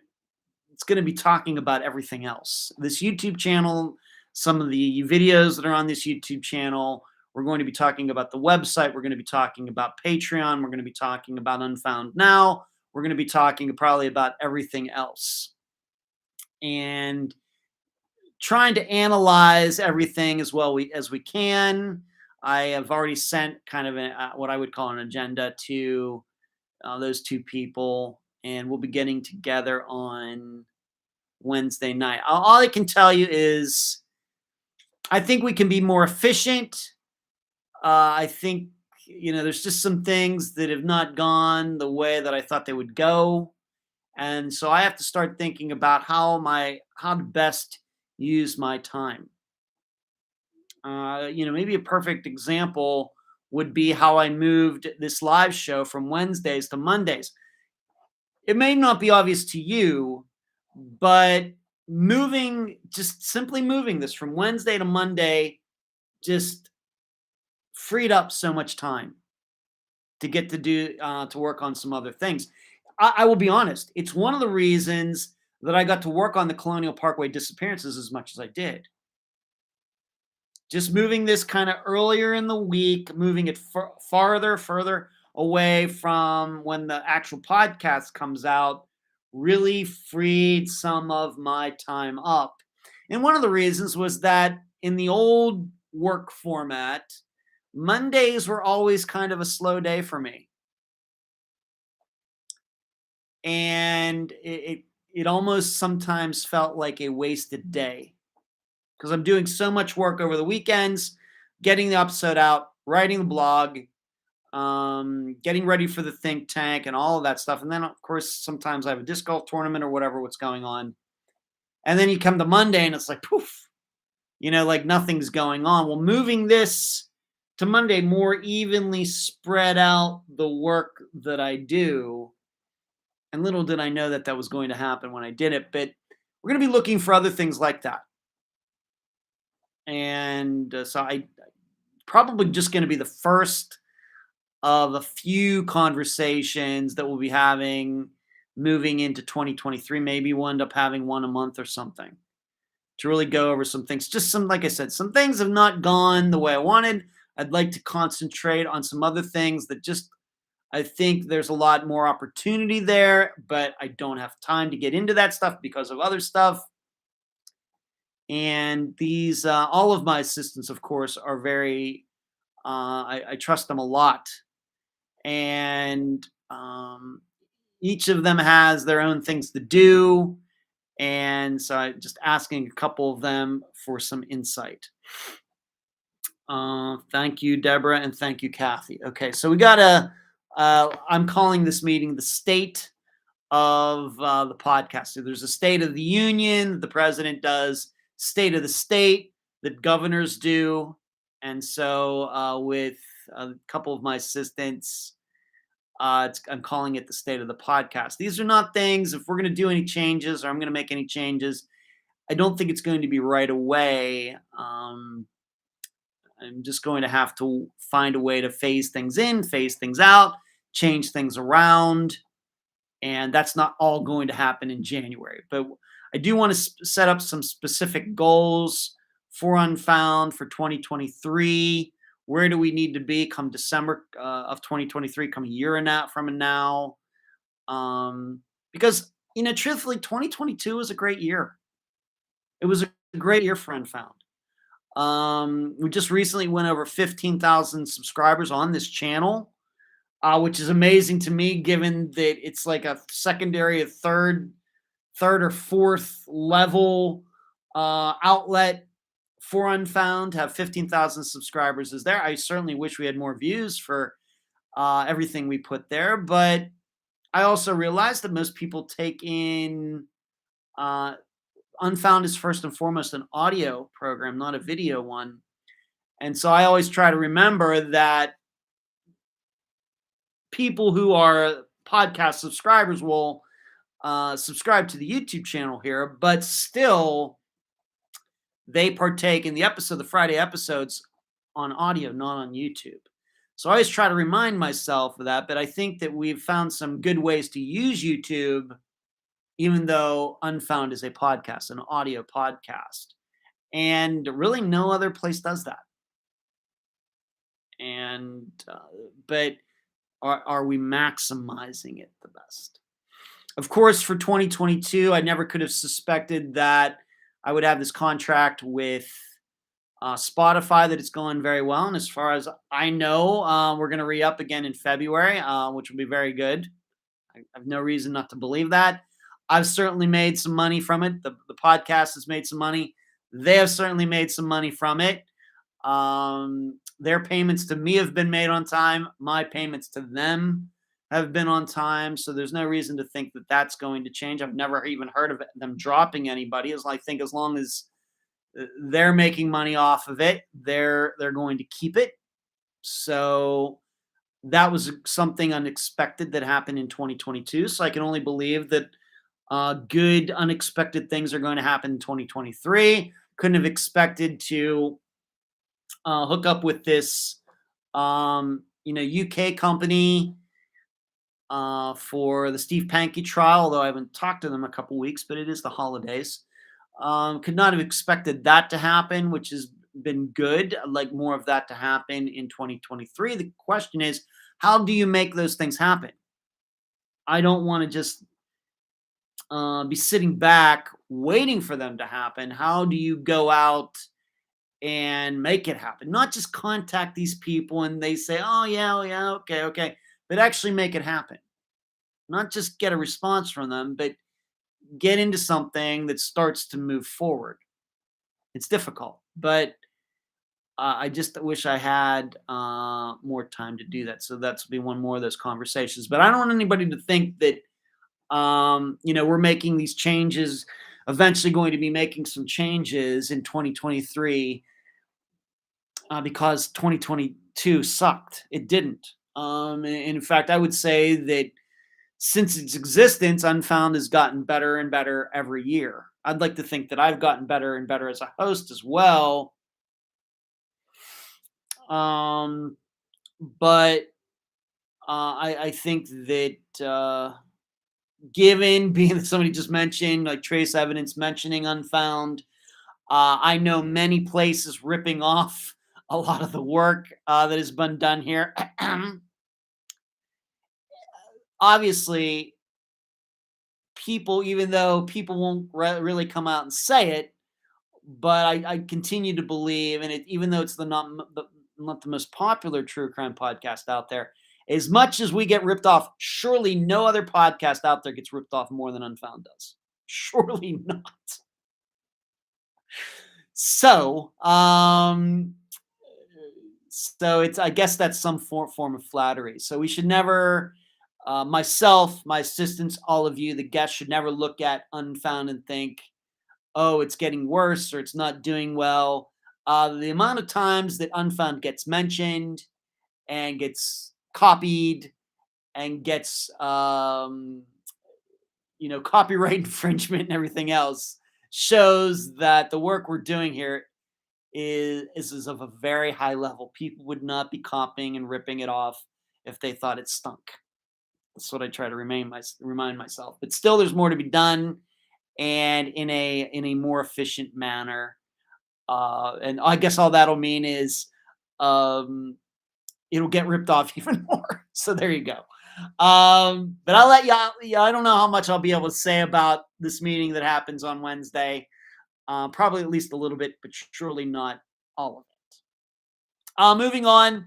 it's going to be talking about everything else. This YouTube channel, some of the videos that are on this YouTube channel, We're going to be talking about the website. We're going to be talking about Patreon. We're going to be talking about Unfound Now. We're going to be talking probably about everything else. And trying to analyze everything as well as we can. I have already sent kind of what I would call an agenda to those two people, and we'll be getting together on Wednesday night. All I can tell you is I think we can be more efficient. I think, there's just some things that have not gone the way that I thought they would go. And so I have to start thinking about how to best use my time. Maybe a perfect example would be how I moved this live show from Wednesdays to Mondays. It may not be obvious to you, but simply moving this from Wednesday to Monday just freed up so much time to get to work on some other things. I will be honest, it's one of the reasons that I got to work on the Colonial Parkway disappearances as much as I did. Just moving this kind of earlier in the week, moving it further away from when the actual podcast comes out, really freed some of my time up. And one of the reasons was that in the old work format, Mondays were always kind of a slow day for me. And it almost sometimes felt like a wasted day because I'm doing so much work over the weekends, getting the episode out, writing the blog, getting ready for the think tank and all of that stuff. And then, of course, sometimes I have a disc golf tournament or what's going on. And then you come to Monday and it's like, poof, like nothing's going on. Well, moving this to Monday more evenly spread out the work that I do. And little did I know that was going to happen when I did it. But we're going to be looking for other things like that. And so I probably just going to be the first of a few conversations that we'll be having moving into 2023. Maybe we'll end up having one a month or something to really go over some things. Just like I said, some things have not gone the way I wanted. I'd like to concentrate on some other things that I think there's a lot more opportunity there, but I don't have time to get into that stuff because of other stuff. And these, all of my assistants, of course, are very, I trust them a lot. And each of them has their own things to do. And so I'm just asking a couple of them for some insight. Thank you, Deborah, and thank you, Kathy. Okay, so we got I'm calling this meeting the state of the podcast. So there's a State of the Union that the president does, State of the State that governors do. And so with a couple of my assistants, I'm calling it the State of the Podcast. These are not things, if we're going to do any changes or I'm going to make any changes, I don't think it's going to be right away. I'm just going to have to find a way to phase things in, phase things out, change things around. And that's not all going to happen in January. But I do want to set up some specific goals for Unfound for 2023. Where do we need to be come December of 2023, come a year from now? Because, truthfully, 2022 was a great year. It was a great year for Unfound. We just recently went over 15,000 subscribers on this channel, which is amazing to me, given that it's like a secondary, a third or fourth level outlet for Unfound. To have 15,000 subscribers is there. I certainly wish we had more views for everything we put there, but I also realized that most people take in Unfound is first and foremost an audio program, not a video one. And so I always try to remember that people who are podcast subscribers will subscribe to the YouTube channel here, but still they partake in the Friday episodes on audio, not on YouTube. So I always try to remind myself of that, but I think that we've found some good ways to use YouTube, even though Unfound is a podcast, an audio podcast. And really no other place does that. And but are we maximizing it the best? Of course, for 2022, I never could have suspected that I would have this contract with Spotify, that it's going very well. And as far as I know, we're going to re up again in February, which will be very good. I have no reason not to believe that. I've certainly made some money from it. The podcast has made some money. They have certainly made some money from it. Their payments to me have been made on time. My payments to them have been on time. So there's no reason to think that that's going to change. I've never even heard of them dropping anybody. As I think as long as they're making money off of it, they're going to keep it. So that was something unexpected that happened in 2022. So I can only believe that good unexpected things are going to happen in 2023. Couldn't have expected to hook up with this, UK company for the Steve Pankey trial. Although I haven't talked to them a couple weeks, but it is the holidays. Could not have expected that to happen, which has been good. I'd like more of that to happen in 2023. The question is, how do you make those things happen? I don't want to just be sitting back waiting for them to happen. How do you go out and make it happen? Not just contact these people and they say, oh, yeah, okay, but actually make it happen. Not just get a response from them, but get into something that starts to move forward. It's difficult, but I just wish I had more time to do that. So that's be one more of those conversations. But I don't want anybody to think that we're making these changes. Eventually, going to be making some changes in 2023 because 2022 sucked. It didn't. In fact, I would say that since its existence, Unfound has gotten better and better every year. I'd like to think that I've gotten better and better as a host as well. But I think that given being that somebody just mentioned, like Trace Evidence mentioning Unfound, I know many places ripping off a lot of the work that has been done here. Obviously, people, even though people won't really come out and say it, but I continue to believe, and even though it's not the most popular true crime podcast out there, as much as we get ripped off, surely no other podcast out there gets ripped off more than Unfound does. Surely not. So, it's, I guess that's some form of flattery. So we should never, myself, my assistants, all of you, the guests should never look at Unfound and think, oh, it's getting worse or it's not doing well. The amount of times that Unfound gets mentioned and gets copied and gets, copyright infringement and everything else shows that the work we're doing here is of a very high level. People would not be copying and ripping it off if they thought it stunk. That's what I try to remind myself. But still, there's more to be done, and in a more efficient manner. And I guess all that'll mean is it'll get ripped off even more. So there you go. But I'll let y'all. Yeah, I don't know how much I'll be able to say about this meeting that happens on Wednesday. Probably at least a little bit, but surely not all of it. Moving on.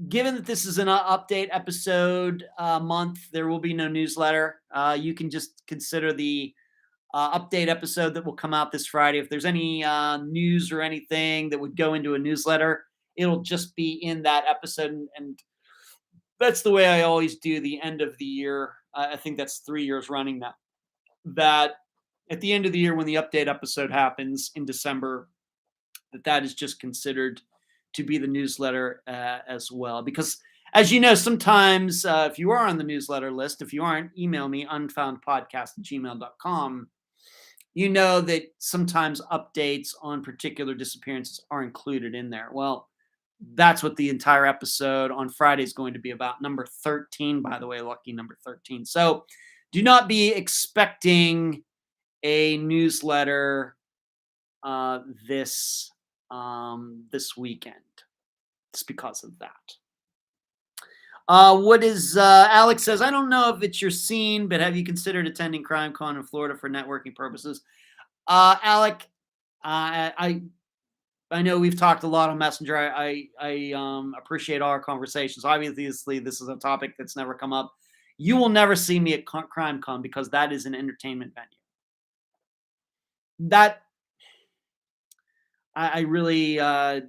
Given that this is an update episode month, there will be no newsletter. You can just consider the update episode that will come out this Friday. If there's any news or anything that would go into a newsletter, it'll just be in that episode. And that's the way I always do the end of the year. I think that's 3 years running now. That at the end of the year, when the update episode happens in December, that is just considered to be the newsletter as well. Because as you know, sometimes if you are on the newsletter list, if you aren't, email me, unfoundpodcast@gmail.com. You know that sometimes updates on particular disappearances are included in there. Well, that's what the entire episode on Friday is going to be about. Number 13, by the way, lucky number 13. So do not be expecting a newsletter this weekend. just because of that. What is Alex says? I don't know if it's your scene, but have you considered attending CrimeCon in Florida for networking purposes? Alec, I know we've talked a lot on Messenger. I appreciate our conversations. Obviously, this is a topic that's never come up. You will never see me at CrimeCon because that is an entertainment venue. That I really, I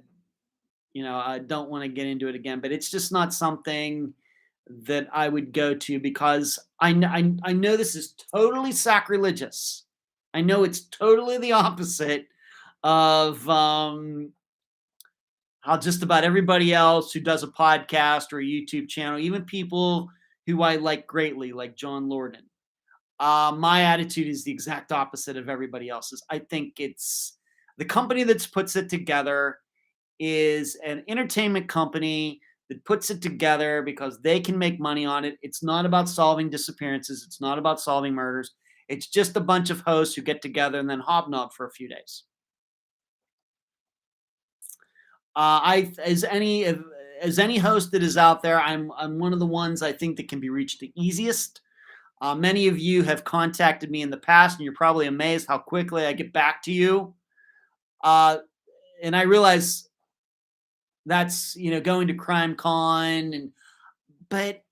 don't want to get into it again, but it's just not something that I would go to because I know this is totally sacrilegious. I know it's totally the opposite of how just about everybody else who does a podcast or a YouTube channel, even people who I like greatly, like John Lorden. My attitude is the exact opposite of everybody else's. I think it's the company that puts it together is an entertainment company that puts it together because they can make money on it. It's not about solving disappearances. It's not about solving murders. It's just a bunch of hosts who get together and then hobnob for a few days. As any host that is out there, I'm one of the ones I think that can be reached the easiest. Many of you have contacted me in the past, and you're probably amazed how quickly I get back to you. And I realize that's going to CrimeCon, but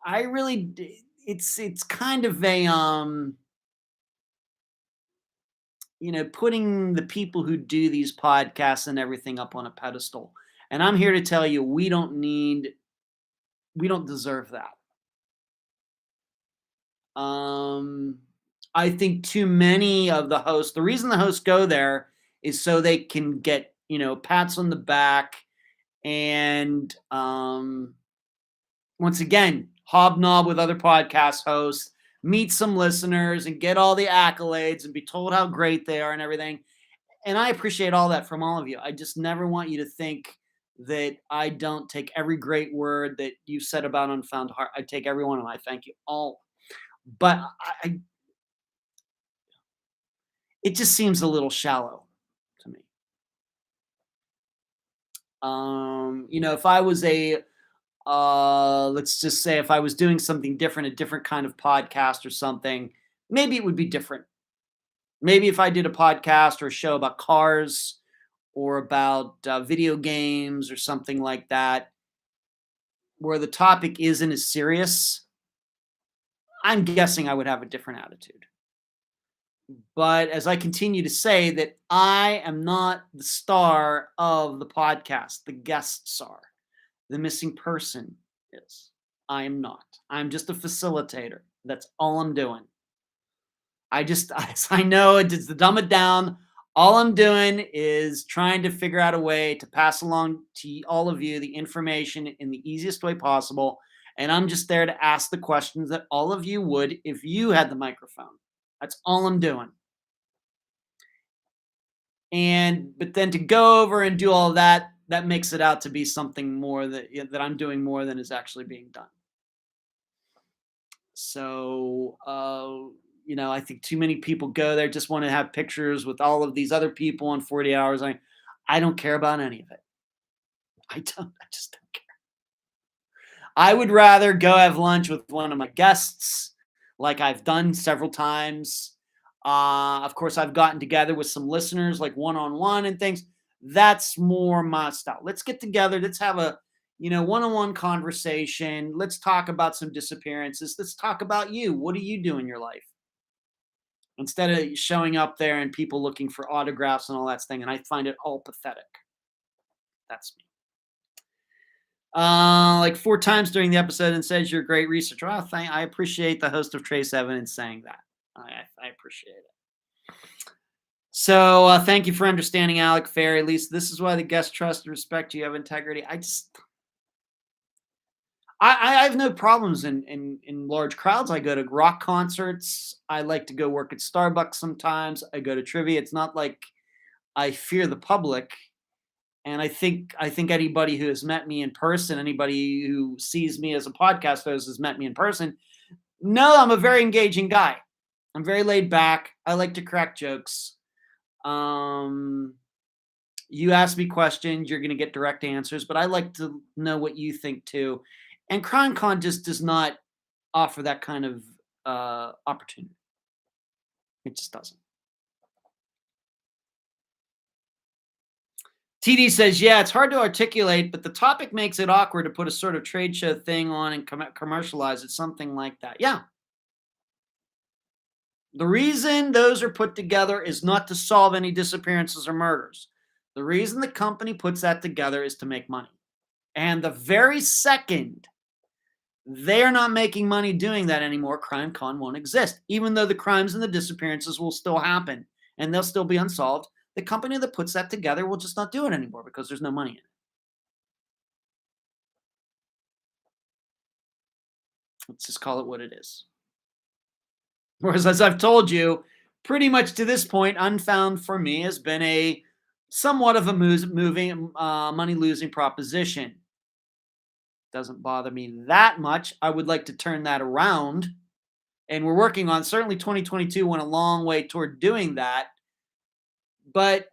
I really it's kind of a putting the people who do these podcasts and everything up on a pedestal. And I'm here to tell you, we don't deserve that. I think too many of the hosts, the reason the hosts go there is so they can get, pats on the back and, once again, hobnob with other podcast hosts, meet some listeners and get all the accolades and be told how great they are and everything. And I appreciate all that from all of you. I just never want you to think that I don't take every great word that you said about Unfound Heart. I take every one of them. I thank you all. But it just seems a little shallow to me. If I was let's just say if I was doing something different, a different kind of podcast or something, maybe it would be different. Maybe if I did a podcast or a show about cars or about video games or something like that, where the topic isn't as serious, I'm guessing I would have a different attitude. But as I continue to say that I am not the star of the podcast, the guests are. The missing person is. I am not. I'm just a facilitator. That's all I'm doing. I know it's to dumb it down. All I'm doing is trying to figure out a way to pass along to all of you the information in the easiest way possible. And I'm just there to ask the questions that all of you would if you had the microphone. That's all I'm doing. But then to go over and do all that makes it out to be something more that I'm doing more than is actually being done. So, I think too many people go there, just want to have pictures with all of these other people on 40 hours. I don't care about any of it. I just don't care. I would rather go have lunch with one of my guests, like I've done several times. Of course, I've gotten together with some listeners, like one-on-one and things. That's more my style. Let's get together. Let's have a, one-on-one conversation. Let's talk about some disappearances. Let's talk about you. What do you do in your life? Instead of showing up there and people looking for autographs and all that thing. And I find it all pathetic. That's me. Like 4 times during the episode and says you're a great researcher. I appreciate the host of Trace Evidence saying that. I appreciate it. So thank you for understanding, Alec Ferry. At least this is why the guests trust and respect you. Have integrity. I have no problems in large crowds. I go to rock concerts. I like to go work at Starbucks sometimes. I go to trivia. It's not like I fear the public. And I think anybody who has met me in person, anybody who sees me as a podcast host has met me in person. No, I'm a very engaging guy. I'm very laid back. I like to crack jokes. Um, you ask me questions, you're going to get direct answers, but I like to know what you think too. And CrimeCon just does not offer that kind of opportunity. It just doesn't. TD says, yeah, it's hard to articulate, but the topic makes it awkward to put a sort of trade show thing on and commercialize it, something like that. Yeah. The reason those are put together is not to solve any disappearances or murders. The reason the company puts that together is to make money. And the very second they're not making money doing that anymore, CrimeCon won't exist. Even though the crimes and the disappearances will still happen and they'll still be unsolved, the company that puts that together will just not do it anymore because there's no money in it. Let's just call it what it is. Whereas, as I've told you, pretty much to this point, Unfound for me has been a somewhat of a moving, money-losing proposition. Doesn't bother me that much. I would like to turn that around, and we're working on. Certainly, 2022 went a long way toward doing that. But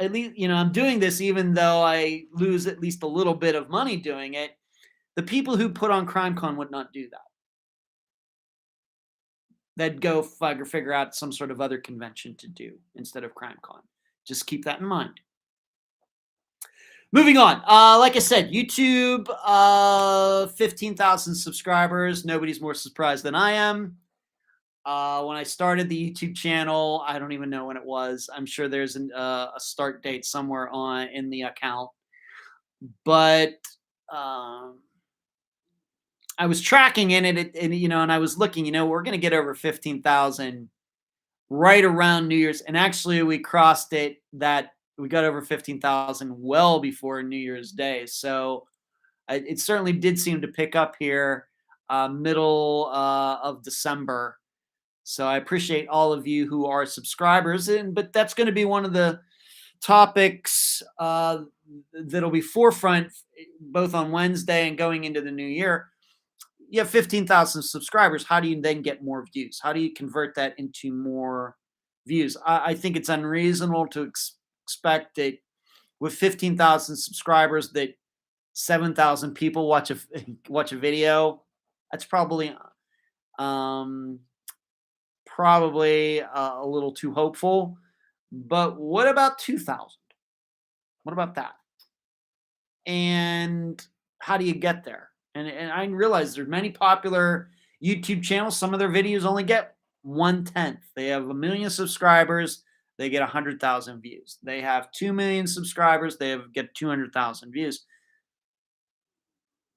at least, I'm doing this even though I lose at least a little bit of money doing it. The people who put on CrimeCon would not do that. They'd go figure out some sort of other convention to do instead of CrimeCon. Just keep that in mind. Moving on. Like I said, YouTube, 15,000 subscribers. Nobody's more surprised than I am. When I started the YouTube channel, I don't even know when it was. I'm sure there's a start date somewhere in the account. But I was tracking in it, and I was looking, we're going to get over 15,000 right around New Year's. And actually, we crossed it we got over 15,000 well before New Year's Day. So it certainly did seem to pick up here middle of December. So I appreciate all of you who are subscribers. But that's going to be one of the topics that'll be forefront both on Wednesday and going into the new year. You have 15,000 subscribers. How do you then get more views? How do you convert that into more views? I think it's unreasonable to expect that with 15,000 subscribers that 7,000 people watch a video. That's probably a little too hopeful. But what about 2,000? What about that? And how do you get there? And I realize there's many popular YouTube channels. Some of their videos only get 1/10. They have 1 million subscribers. They get 100,000 views. They have 2 million subscribers. They get 200,000 views.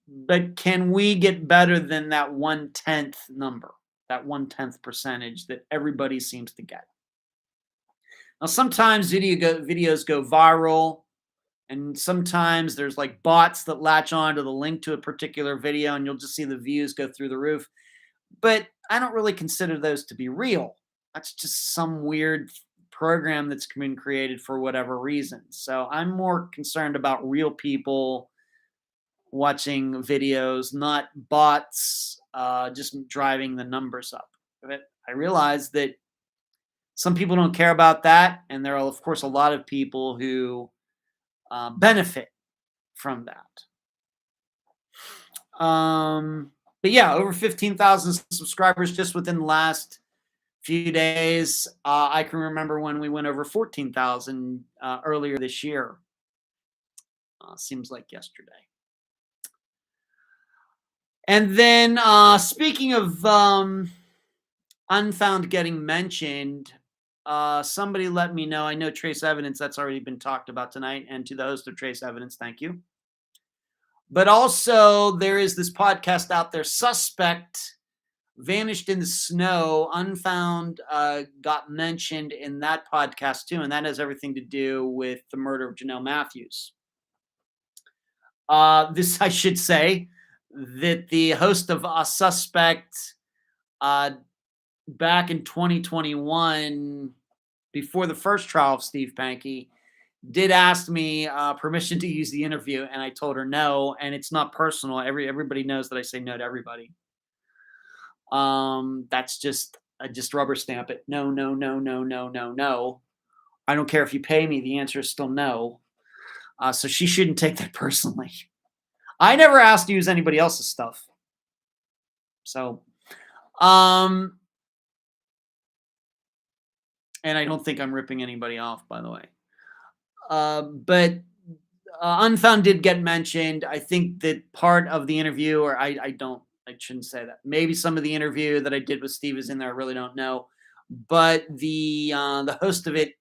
But can we get better than that 1/10 number, that 1/10 percentage that everybody seems to get? Now, sometimes videos go viral. And sometimes there's like bots that latch on to the link to a particular video and you'll just see the views go through the roof. But I don't really consider those to be real. That's just some weird program that's been created for whatever reason. So I'm more concerned about real people watching videos, not bots just driving the numbers up. But I realize that some people don't care about that. And there are, of course, a lot of people who benefit from that. But yeah, over 15,000 subscribers just within the last few days. I can remember when we went over 14,000 earlier this year. Seems like yesterday. And then speaking of Unfound getting mentioned, somebody let me know. I know Trace Evidence, that's already been talked about tonight. And to the host of Trace Evidence, thank you. But also, there is this podcast out there, Suspect, Vanished in the Snow. Unfound got mentioned in that podcast too. And that has everything to do with the murder of Janelle Matthews. This, I should say, that the host of Suspect back in 2021, before the first trial of Steve Pankey, did ask me permission to use the interview, and I told her no. And it's not personal. Everybody knows that I say no to everybody. That's just I just rubber stamp it. No, no, no, no, no, no, no. I don't care if you pay me. The answer is still no. So she shouldn't take that personally. I never asked to use anybody else's stuff. So, and I don't think I'm ripping anybody off, by the way. But Unfound did get mentioned. I think that part of the interview, or I shouldn't say that. Maybe some of the interview that I did with Steve is in there. I really don't know. But the host of it,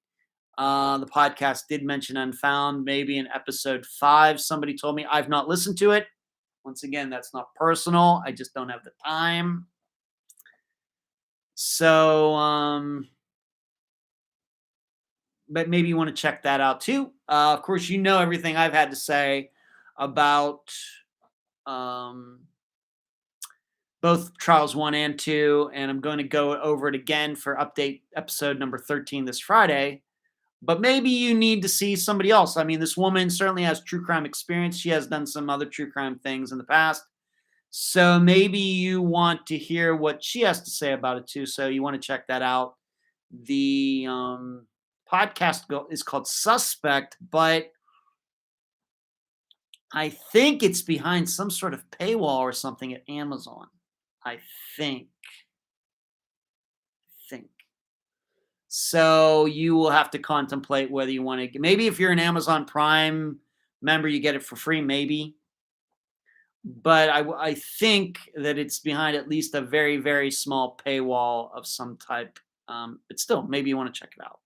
the podcast, did mention Unfound. Maybe in episode 5, somebody told me. I've not listened to it. Once again, that's not personal. I just don't have the time. So, but maybe you want to check that out too. Of course, you know everything I've had to say about both trials 1 and 2, and I'm going to go over it again for update episode number 13 this Friday. But maybe you need to see somebody else. I mean, this woman certainly has true crime experience. She has done some other true crime things in the past. So maybe you want to hear what she has to say about it too. So you want to check that out. The podcast is called Suspect, but I think it's behind some sort of paywall or something at Amazon. I think. So you will have to contemplate whether you want to. Maybe if you're an Amazon Prime member, you get it for free, maybe. But I think that it's behind at least a very, very small paywall of some type. But still, maybe you want to check it out.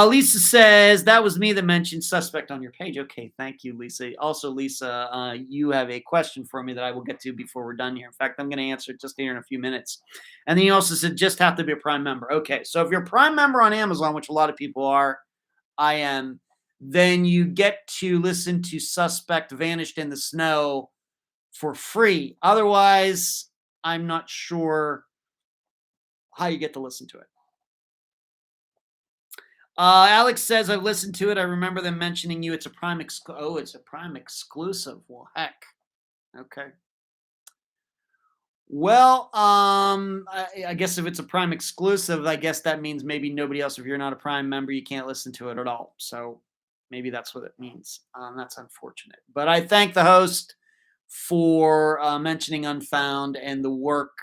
Lisa says, that was me that mentioned Suspect on your page. Okay, thank you, Lisa. Also, Lisa, you have a question for me that I will get to before we're done here. In fact, I'm going to answer it just here in a few minutes. And then you also said, just have to be a Prime member. Okay, so if you're a Prime member on Amazon, which a lot of people are, I am, then you get to listen to Suspect Vanished in the Snow for free. Otherwise, I'm not sure how you get to listen to it. Alex says, I've listened to it. I remember them mentioning you. It's a Prime it's a Prime exclusive. Well, heck. Okay. Well, I guess if it's a Prime exclusive, I guess that means maybe nobody else, if you're not a Prime member, you can't listen to it at all. So maybe that's what it means. That's unfortunate. But I thank the host for mentioning Unfound and the work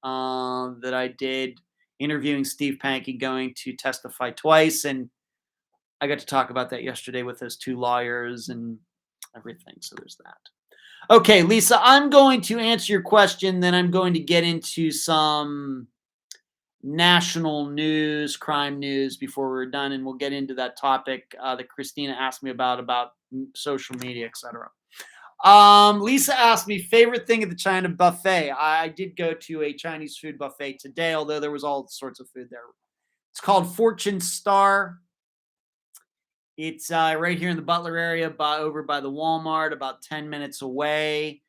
that I did interviewing Steve Pankey, going to testify twice. And I got to talk about that yesterday with those 2 lawyers and everything. So there's that. Okay, Lisa, I'm going to answer your question. Then I'm going to get into some national news, crime news before we're done. And we'll get into that topic that Christina asked me about social media, etc. Lisa asked me favorite thing at the China buffet. I did go to a Chinese food buffet today, although there was all sorts of food there. It's called Fortune Star. It's right here in the Butler area, over by the Walmart, about 10 minutes away.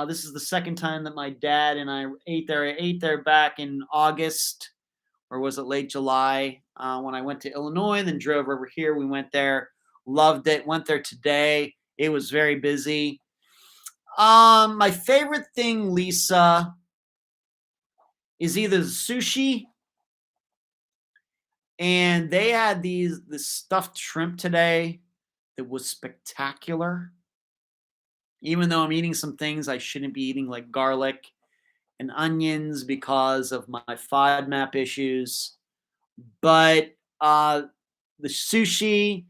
This is the second time that my dad and I ate there. I ate there back in August, or was it late July, when I went to Illinois, then drove over here. We went there, loved it, went there today. It was very busy. My favorite thing, Lisa, is either the sushi, and they had this stuffed shrimp today that was spectacular. Even though I'm eating some things I shouldn't be eating, like garlic and onions because of my FODMAP issues. But the sushi,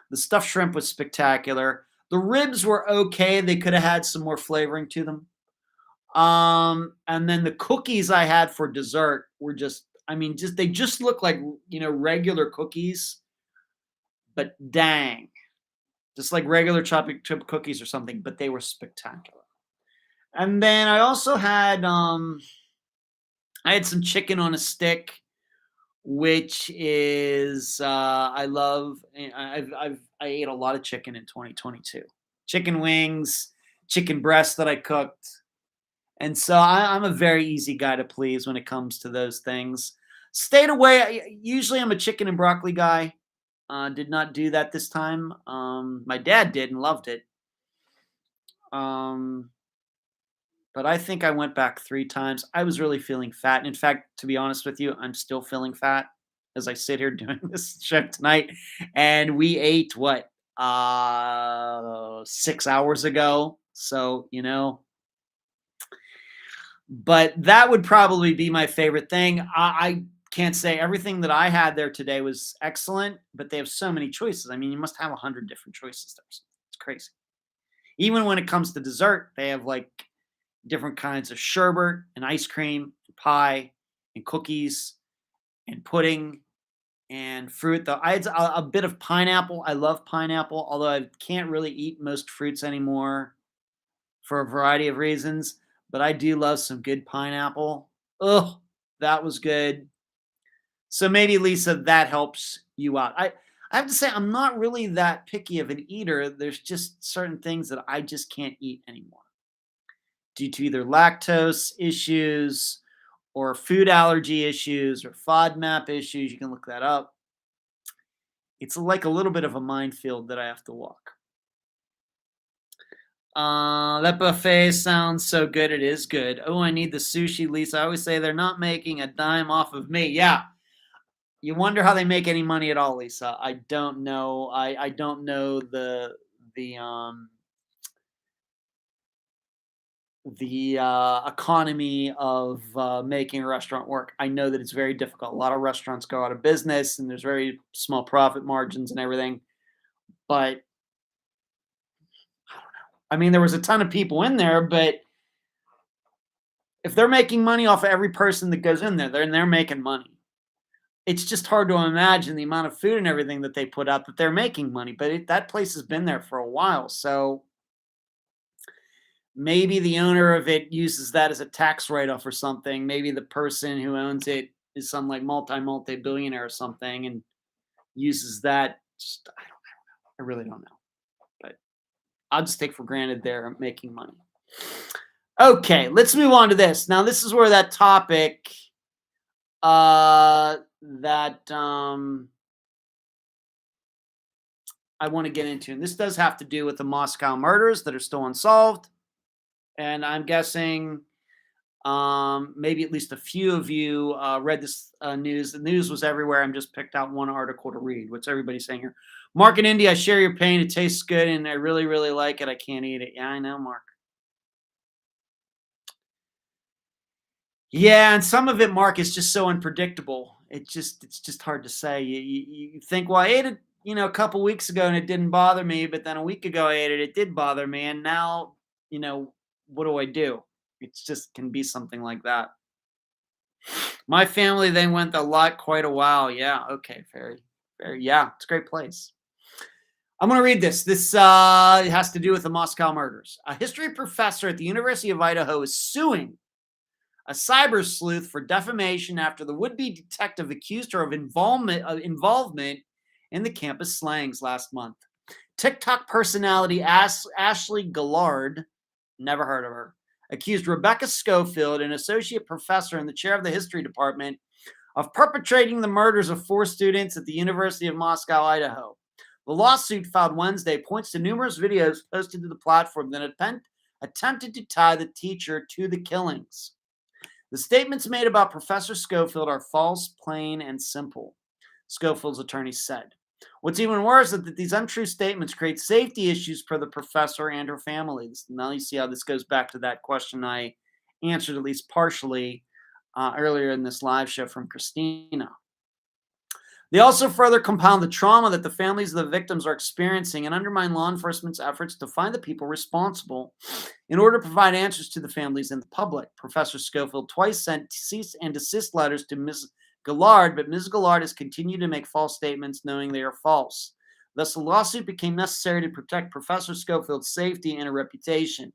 the stuffed shrimp was spectacular. The ribs were okay. They could have had some more flavoring to them. And then the cookies I had for dessert were they just look like, regular cookies, but dang, just like regular chocolate chip cookies or something, but they were spectacular. And then I also had, I had some chicken on a stick, which is, I love. I ate a lot of chicken in 2022. Chicken wings, chicken breasts that I cooked. And so I'm a very easy guy to please when it comes to those things. Stayed away. Usually I'm a chicken and broccoli guy. Did not do that this time. My dad did and loved it. But but I think I went back 3 times. I was really feeling fat. In fact, to be honest with you, I'm still feeling fat as I sit here doing this show tonight. And we ate what? 6 hours ago. So, but that would probably be my favorite thing. I can't say everything that I had there today was excellent, but they have so many choices. I mean, you must have 100 different choices there. It's crazy. Even when it comes to dessert, they have like different kinds of sherbet and ice cream and pie and cookies and pudding and fruit. Though I had a bit of pineapple. I love pineapple, although I can't really eat most fruits anymore for a variety of reasons. But I do love some good pineapple. Oh, that was good. So maybe, Lisa, that helps you out. I have to say, I'm not really that picky of an eater. There's just certain things that I just can't eat anymore due to either lactose issues or food allergy issues or FODMAP issues. You can look that up. It's like a little bit of a minefield that I have to walk. That buffet sounds so good. It is good. Oh, I need the sushi, Lisa. I always say they're not making a dime off of me. Yeah. You wonder how they make any money at all, Lisa. I don't know. I don't know the economy of making a restaurant work. I know that it's very difficult. A lot of restaurants go out of business, and there's very small profit margins and everything. But I mean, there was a ton of people in there, but if they're making money off of every person that goes in there, they're making money. It's just hard to imagine the amount of food and everything that they put out that they're making money. But that place has been there for a while, so maybe the owner of it uses that as a tax write-off or something. Maybe the person who owns it is some like multi-billionaire or something and uses that. I don't know. I really don't know. But I'll just take for granted they're making money. Okay, let's move on to this. Now, this is where that topic that I want to get into. And this does have to do with the Moscow murders that are still unsolved. And I'm guessing maybe at least a few of you read this news. The news was everywhere. I'm just picked out one article to read. What's everybody saying here? Mark in India, I share your pain. It tastes good, and I really, really like it. I can't eat it. Yeah, I know, Mark. Yeah, and some of it, Mark, is just so unpredictable. It's just hard to say. You think, well, I ate it, a couple weeks ago and it didn't bother me, but then a week ago I ate it, it did bother me, and now, what do I do? It's just can be something like that. My family, they went quite a while. Yeah, okay, very, very, yeah, it's a great place. I'm going to read this. This has to do with the Moscow murders. A history professor at the University of Idaho is suing a cyber sleuth for defamation after the would-be detective accused her of involvement in the campus slangs last month. TikTok personality Ashley Gillard, never heard of her, accused Rebecca Schofield, an associate professor and the chair of the history department, of perpetrating the murders of 4 students at the University of Moscow, Idaho. The lawsuit filed Wednesday points to numerous videos posted to the platform that attempted to tie the teacher to the killings. The statements made about Professor Schofield are false, plain, and simple, Schofield's attorney said. What's even worse is that these untrue statements create safety issues for the professor and her family. Now you see how this goes back to that question I answered at least partially earlier in this live show from Christina. They also further compound the trauma that the families of the victims are experiencing and undermine law enforcement's efforts to find the people responsible in order to provide answers to the families and the public. Professor Schofield twice sent cease and desist letters to Ms. Gillard, but Ms. Gillard has continued to make false statements knowing they are false. Thus, the lawsuit became necessary to protect Professor Schofield's safety and her reputation.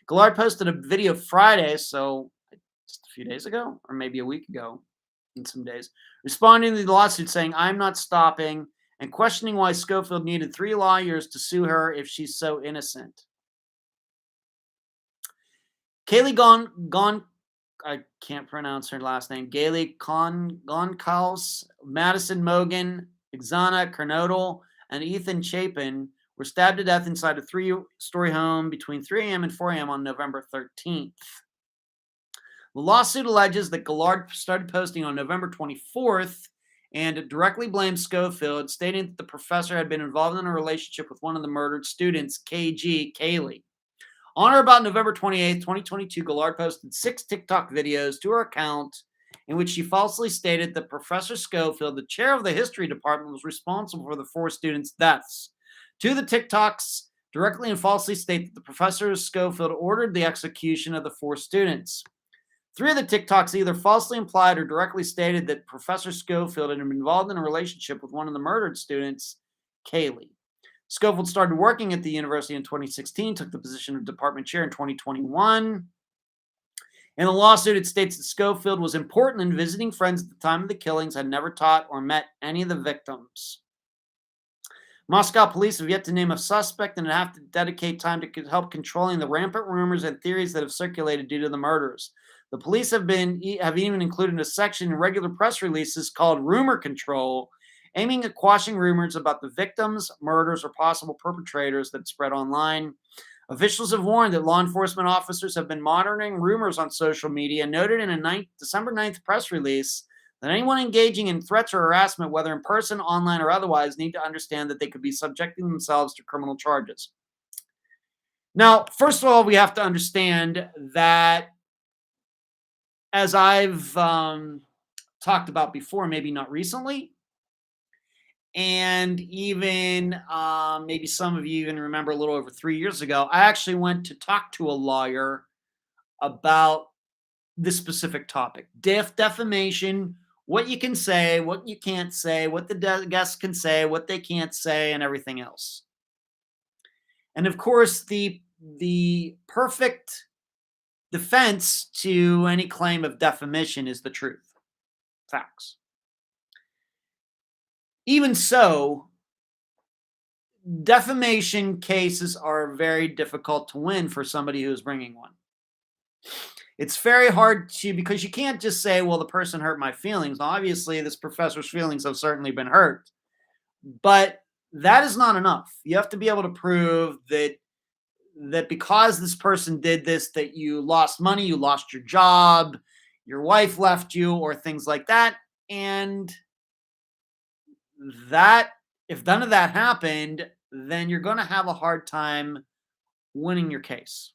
Gillard posted a video Friday, so just a few days ago, or maybe a week ago, in some days, responding to the lawsuit saying, "I'm not stopping," and questioning why Schofield needed 3 lawyers to sue her if she's so innocent. Kaylee I can't pronounce her last name, Gailey Gonkaus, Madison Mogan, Ixana Kernodle, and Ethan Chapin were stabbed to death inside a 3-story home between 3 a.m. and 4 a.m. on November 13th. The lawsuit alleges that Gillard started posting on November 24th and directly blamed Schofield, stating that the professor had been involved in a relationship with one of the murdered students, Kaylee. On or about November 28th, 2022, Gillard posted 6 TikTok videos to her account in which she falsely stated that Professor Schofield, the chair of the history department, was responsible for the 4 students' deaths. 2 of the TikToks directly and falsely state that the Professor Schofield ordered the execution of the 4 students. 3 of the TikToks either falsely implied or directly stated that Professor Schofield had been involved in a relationship with one of the murdered students, Kaylee. Schofield started working at the university in 2016, took the position of department chair in 2021. In the lawsuit, it states that Schofield was important in visiting friends at the time of the killings, had never taught or met any of the victims. Moscow police have yet to name a suspect and have to dedicate time to help controlling the rampant rumors and theories that have circulated due to the murders. The police have even included a section in regular press releases called Rumor Control, aiming at quashing rumors about the victims, murders, or possible perpetrators that spread online. Officials have warned that law enforcement officers have been monitoring rumors on social media, noted in a December 9th press release that anyone engaging in threats or harassment, whether in person, online, or otherwise, need to understand that they could be subjecting themselves to criminal charges. Now, first of all, we have to understand that, as I've talked about before, maybe not recently, and even maybe some of you even remember a little over 3 years ago, I actually went to talk to a lawyer about this specific topic. Defamation, what you can say, what you can't say, what the guests can say, what they can't say, and everything else. And of course, the perfect defense to any claim of defamation is the truth. Facts. Even so, defamation cases are very difficult to win for somebody who is bringing one. It's very hard because you can't just say, well, the person hurt my feelings. Now, obviously, this professor's feelings have certainly been hurt, but that is not enough. You have to be able to prove that because this person did this, that you lost money, you lost your job, your wife left you, or things like that. And that, if none of that happened, then you're going to have a hard time winning your case.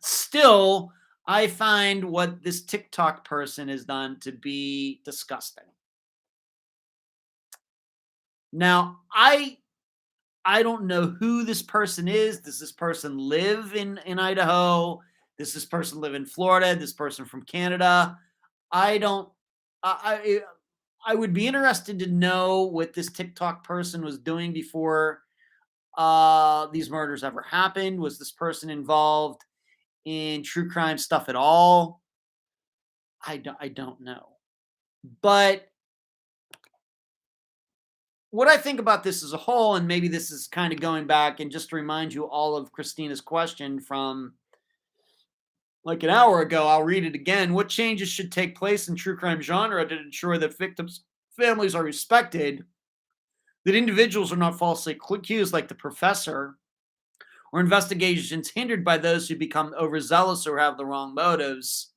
Still, I find what this TikTok person has done to be disgusting. Now, I don't know who this person is. Does this person live in Idaho? Does this person live in Florida? This person from Canada? I would be interested to know what this TikTok person was doing before these murders ever happened. Was this person involved in true crime stuff at all? I don't know. But what I think about this as a whole, and maybe this is kind of going back and just to remind you all of Christina's question from like an hour ago, I'll read it again. What changes should take place in true crime genre to ensure that victims' families are respected, that individuals are not falsely accused like the professor, or investigations hindered by those who become overzealous or have the wrong motives?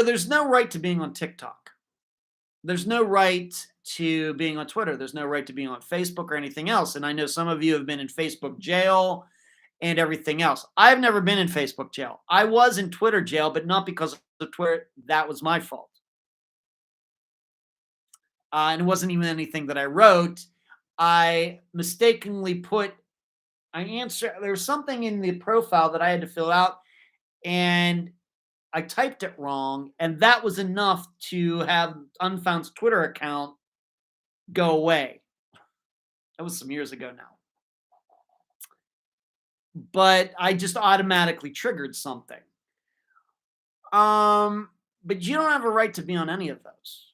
There's no right to being on TikTok. There's no right to being on Twitter. There's no right to being on Facebook or anything else. And I know some of you have been in Facebook jail and everything else. I've never been in Facebook jail. I was in Twitter jail, but not because of Twitter. That was my fault. And it wasn't even anything that I wrote. I mistakenly there was something in the profile that I had to fill out, and I typed it wrong, and that was enough to have Unfound's Twitter account go away. That was some years ago now. But I just automatically triggered something. But you don't have a right to be on any of those.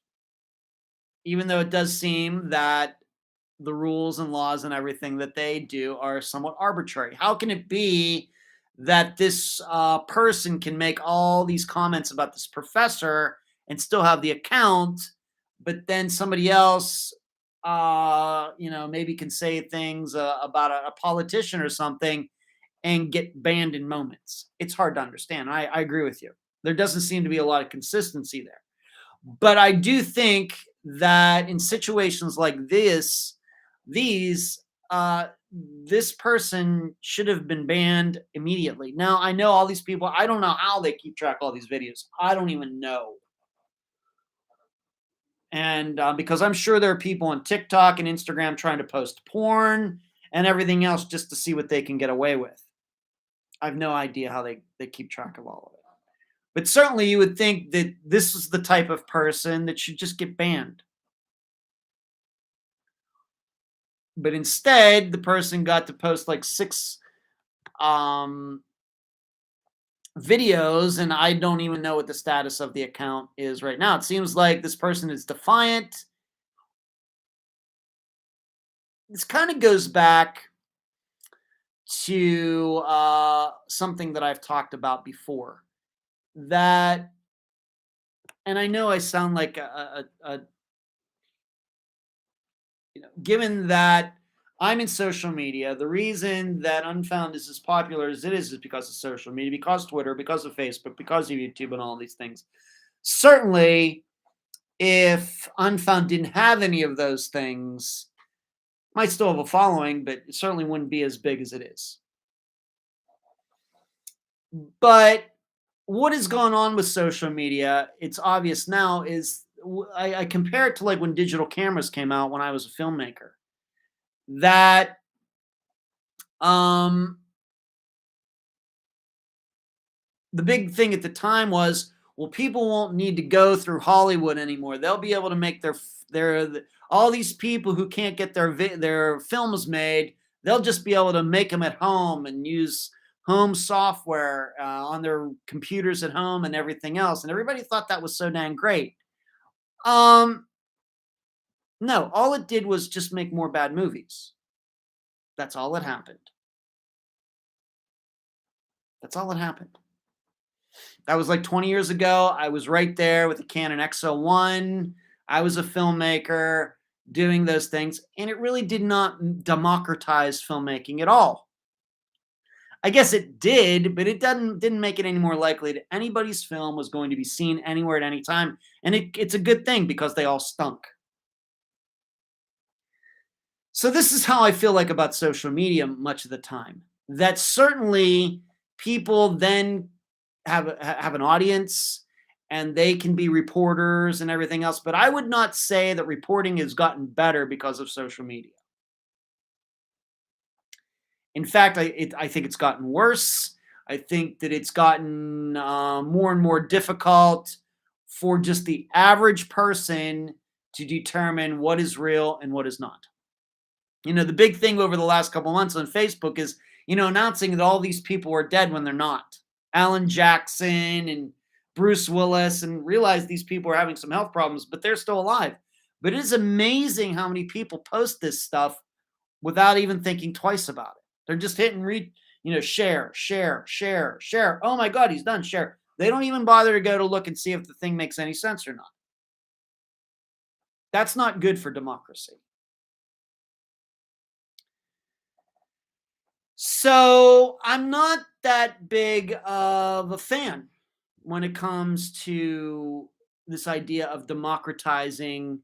Even though it does seem that the rules and laws and everything that they do are somewhat arbitrary. How can it be that this person can make all these comments about this professor and still have the account, but then somebody else, maybe can say things about a politician or something, and get banned in moments. It's hard to understand. I agree with you. There doesn't seem to be a lot of consistency there. But I do think that in situations like these, this person should have been banned immediately. Now, I know all these people, I don't know how they keep track of all these videos. I don't even know. And because I'm sure there are people on TikTok and Instagram trying to post porn and everything else just to see what they can get away with. I have no idea how they keep track of all of it. But certainly you would think that this is the type of person that should just get banned. But instead, the person got to post like 6 videos, and I don't even know what the status of the account is right now. It seems like this person is defiant. This kind of goes back to something that I've talked about before. That, and I know I sound like given that I'm in social media, the reason that Unfound is as popular as it is because of social media, because of Twitter, because of Facebook, because of YouTube, and all these things. Certainly, if Unfound didn't have any of those things, might still have a following, but it certainly wouldn't be as big as it is. But what has gone on with social media, it's obvious now, is I compare it to like when digital cameras came out when I was a filmmaker. That the big thing at the time was, well, people won't need to go through Hollywood anymore. They'll be able to make their all these people who can't get their films made, they'll just be able to make them at home and use home software on their computers at home and everything else. And everybody thought that was so dang great. No, all it did was just make more bad movies. That's all that happened. That's all that happened. That was like 20 years ago. I was right there with the Canon XO1. I was a filmmaker doing those things, and it really did not democratize filmmaking at all. I guess it did, but it didn't make it any more likely that anybody's film was going to be seen anywhere at any time. And it's a good thing because they all stunk. So this is how I feel like about social media much of the time. That certainly people then have an audience and they can be reporters and everything else. But I would not say that reporting has gotten better because of social media. In fact, I think it's gotten worse. I think that it's gotten more and more difficult for just the average person to determine what is real and what is not. The big thing over the last couple months on Facebook is, announcing that all these people are dead when they're not. Alan Jackson and Bruce Willis, and realize these people are having some health problems, but they're still alive. But it is amazing how many people post this stuff without even thinking twice about it. They're just hitting share, share, share, share. Oh my God, he's done, share. They don't even bother to go to look and see if the thing makes any sense or not. That's not good for democracy. So I'm not that big of a fan when it comes to this idea of democratizing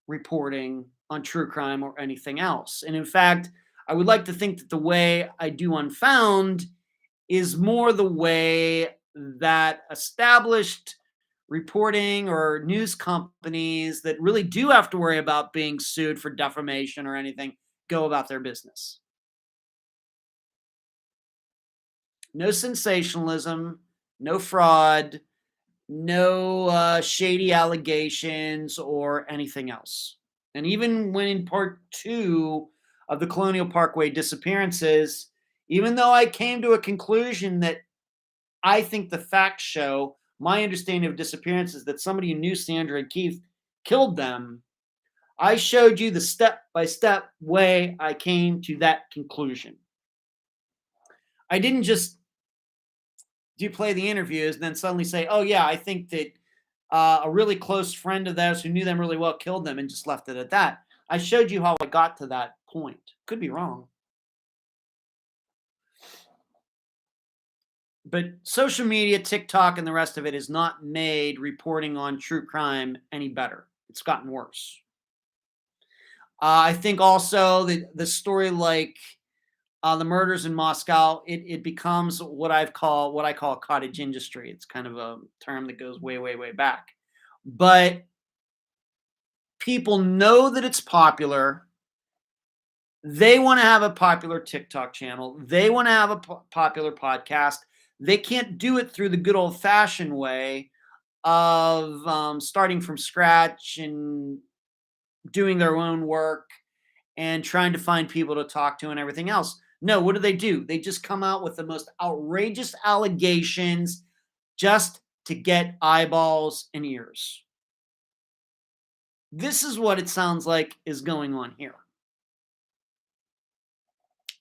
reporting on true crime or anything else. And in fact, I would like to think that the way I do Unfound is more the way that established reporting or news companies that really do have to worry about being sued for defamation or anything go about their business. No sensationalism, no fraud, no shady allegations or anything else. And even when in part 2 of the Colonial Parkway disappearances, even though I came to a conclusion that I think the facts show, my understanding of disappearances, that somebody who knew Sandra and Keith killed them, I showed you the step-by-step way I came to that conclusion. I didn't just play the interviews and then suddenly say, oh yeah, I think that a really close friend of theirs who knew them really well killed them, and just left it at that. I showed you how I got to that point. Could be wrong. But social media, TikTok, and the rest of it has not made reporting on true crime any better. It's gotten worse. I think also that the story like the murders in Moscow, it becomes what I call a cottage industry. It's kind of a term that goes way, way, way back. But people know that it's popular. They want to have a popular TikTok channel. They want to have a popular podcast. They can't do it through the good old fashioned way of starting from scratch and doing their own work and trying to find people to talk to and everything else. No, what do? They just come out with the most outrageous allegations just to get eyeballs and ears. This is what it sounds like is going on here.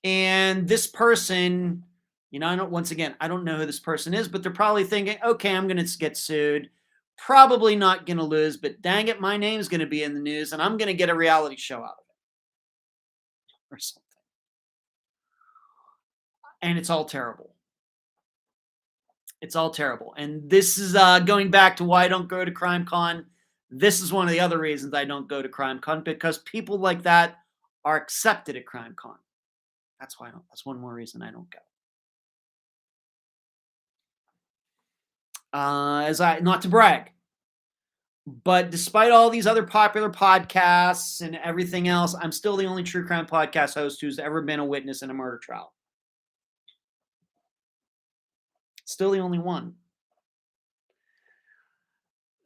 And this person, once again, I don't know who this person is, but they're probably thinking, okay, I'm going to get sued. Probably not going to lose, but dang it, my name's going to be in the news and I'm going to get a reality show out of it or something. And it's all terrible. It's all terrible. And this is going back to why I don't go to CrimeCon. This is one of the other reasons I don't go to CrimeCon, because people like that are accepted at CrimeCon. That's why I don't. That's one more reason I don't go. Not to brag, but despite all these other popular podcasts and everything else, I'm still the only true crime podcast host who's ever been a witness in a murder trial. Still the only one.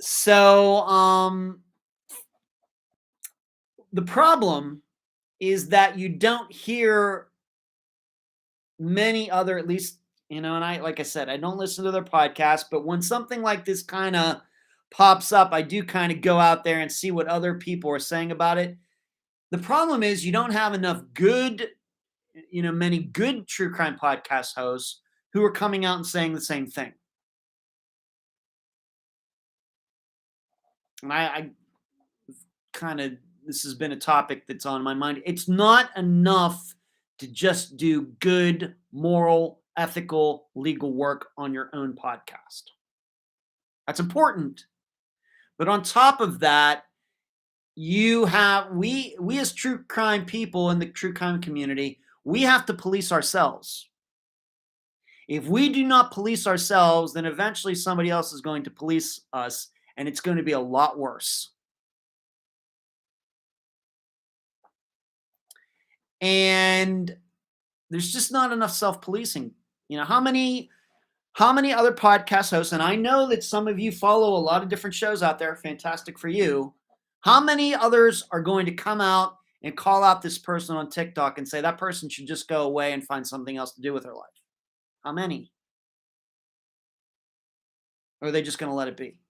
So, the problem is that you don't hear many other, at least, and like I said, I don't listen to their podcasts, but when something like this kind of pops up, I do kind of go out there and see what other people are saying about it. The problem is you don't have enough many good true crime podcast hosts who are coming out and saying the same thing. And I kind of, this has been a topic that's on my mind. It's not enough to just do good, moral, ethical, legal work on your own podcast. That's important. But on top of that, we as true crime people in the true crime community, we have to police ourselves. If we do not police ourselves, then eventually somebody else is going to police us, and it's going to be a lot worse. And there's just not enough self-policing. How many other podcast hosts, and I know that some of you follow a lot of different shows out there, fantastic for you. How many others are going to come out and call out this person on TikTok and say that person should just go away and find something else to do with their life? How many? Or are they just going to let it be?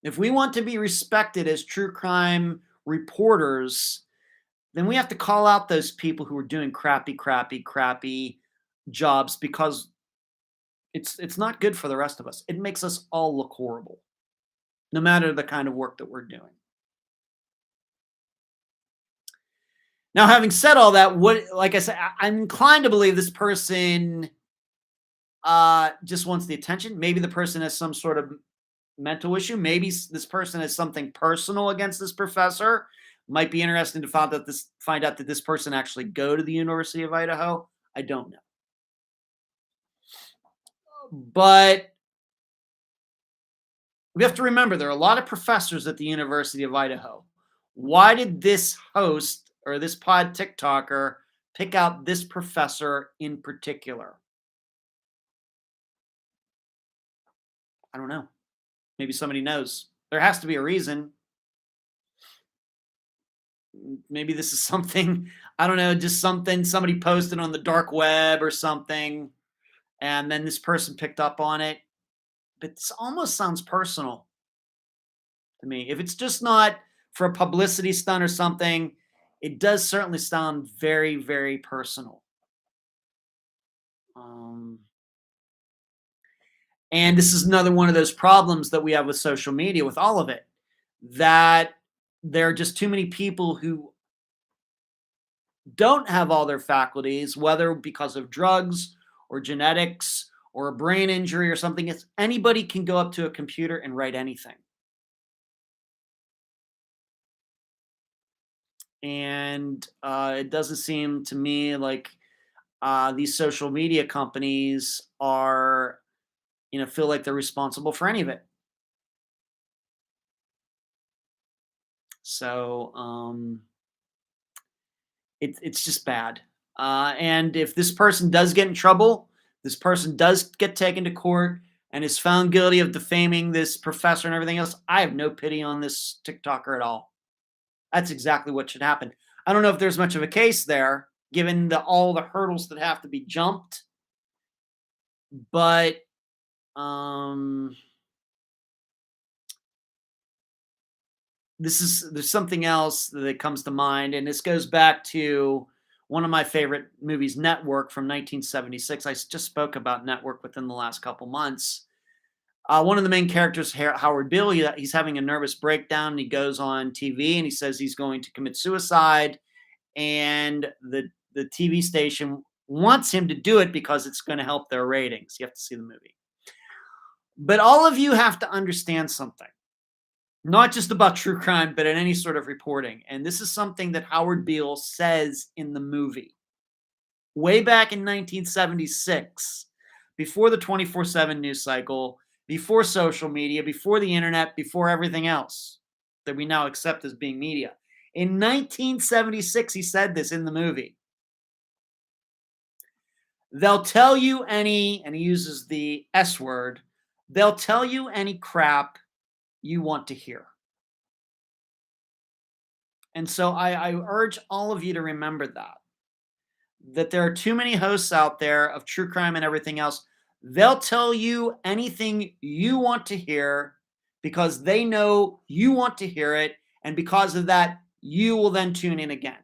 If we want to be respected as true crime reporters, then we have to call out those people who are doing crappy jobs, because it's not good for the rest of us. It makes us all look horrible, no matter the kind of work that we're doing. Now, having said all that, like I said, I'm inclined to believe this person just wants the attention. Maybe the person has some sort of mental issue. Maybe this person has something personal against this professor. Might be interesting to find out that this person actually go to the University of Idaho. I don't know. But we have to remember there are a lot of professors at the University of Idaho. Why did this host or this pod TikToker pick out this professor in particular? I don't know. Maybe somebody knows. There has to be a reason. Maybe this is something, I don't know, just something somebody posted on the dark web or something, and then this person picked up on it. But this almost sounds personal to me. If it's just not for a publicity stunt or something, it does certainly sound very, very personal. And this is another one of those problems that we have with social media, with all of it, that there are just too many people who don't have all their faculties, whether because of drugs or genetics or a brain injury or something. It's anybody can go up to a computer and write anything. And it doesn't seem to me like these social media companies are, feel like they're responsible for any of it. So it's just bad. And if this person does get in trouble, this person does get taken to court and is found guilty of defaming this professor and everything else, I have no pity on this TikToker at all. That's exactly what should happen. I don't know if there's much of a case there, given all the hurdles that have to be jumped. But there's something else that comes to mind, and this goes back to one of my favorite movies, Network, from 1976. I just spoke about Network within the last couple months. One of the main characters, Howard Beale, he's having a nervous breakdown, and he goes on TV and he says he's going to commit suicide, and the TV station wants him to do it because it's going to help their ratings. You have to see the movie. But all of you have to understand something, not just about true crime, but in any sort of reporting. And this is something that Howard Beale says in the movie. Way back in 1976, before the 24/7 news cycle, before social media, before the internet, before everything else that we now accept as being media. In 1976, he said this in the movie. They'll tell you any, and he uses the S word, they'll tell you any crap you want to hear. And so I urge all of you to remember that there are too many hosts out there of true crime and everything else. They'll tell you anything you want to hear because they know you want to hear it. And because of that, you will then tune in again.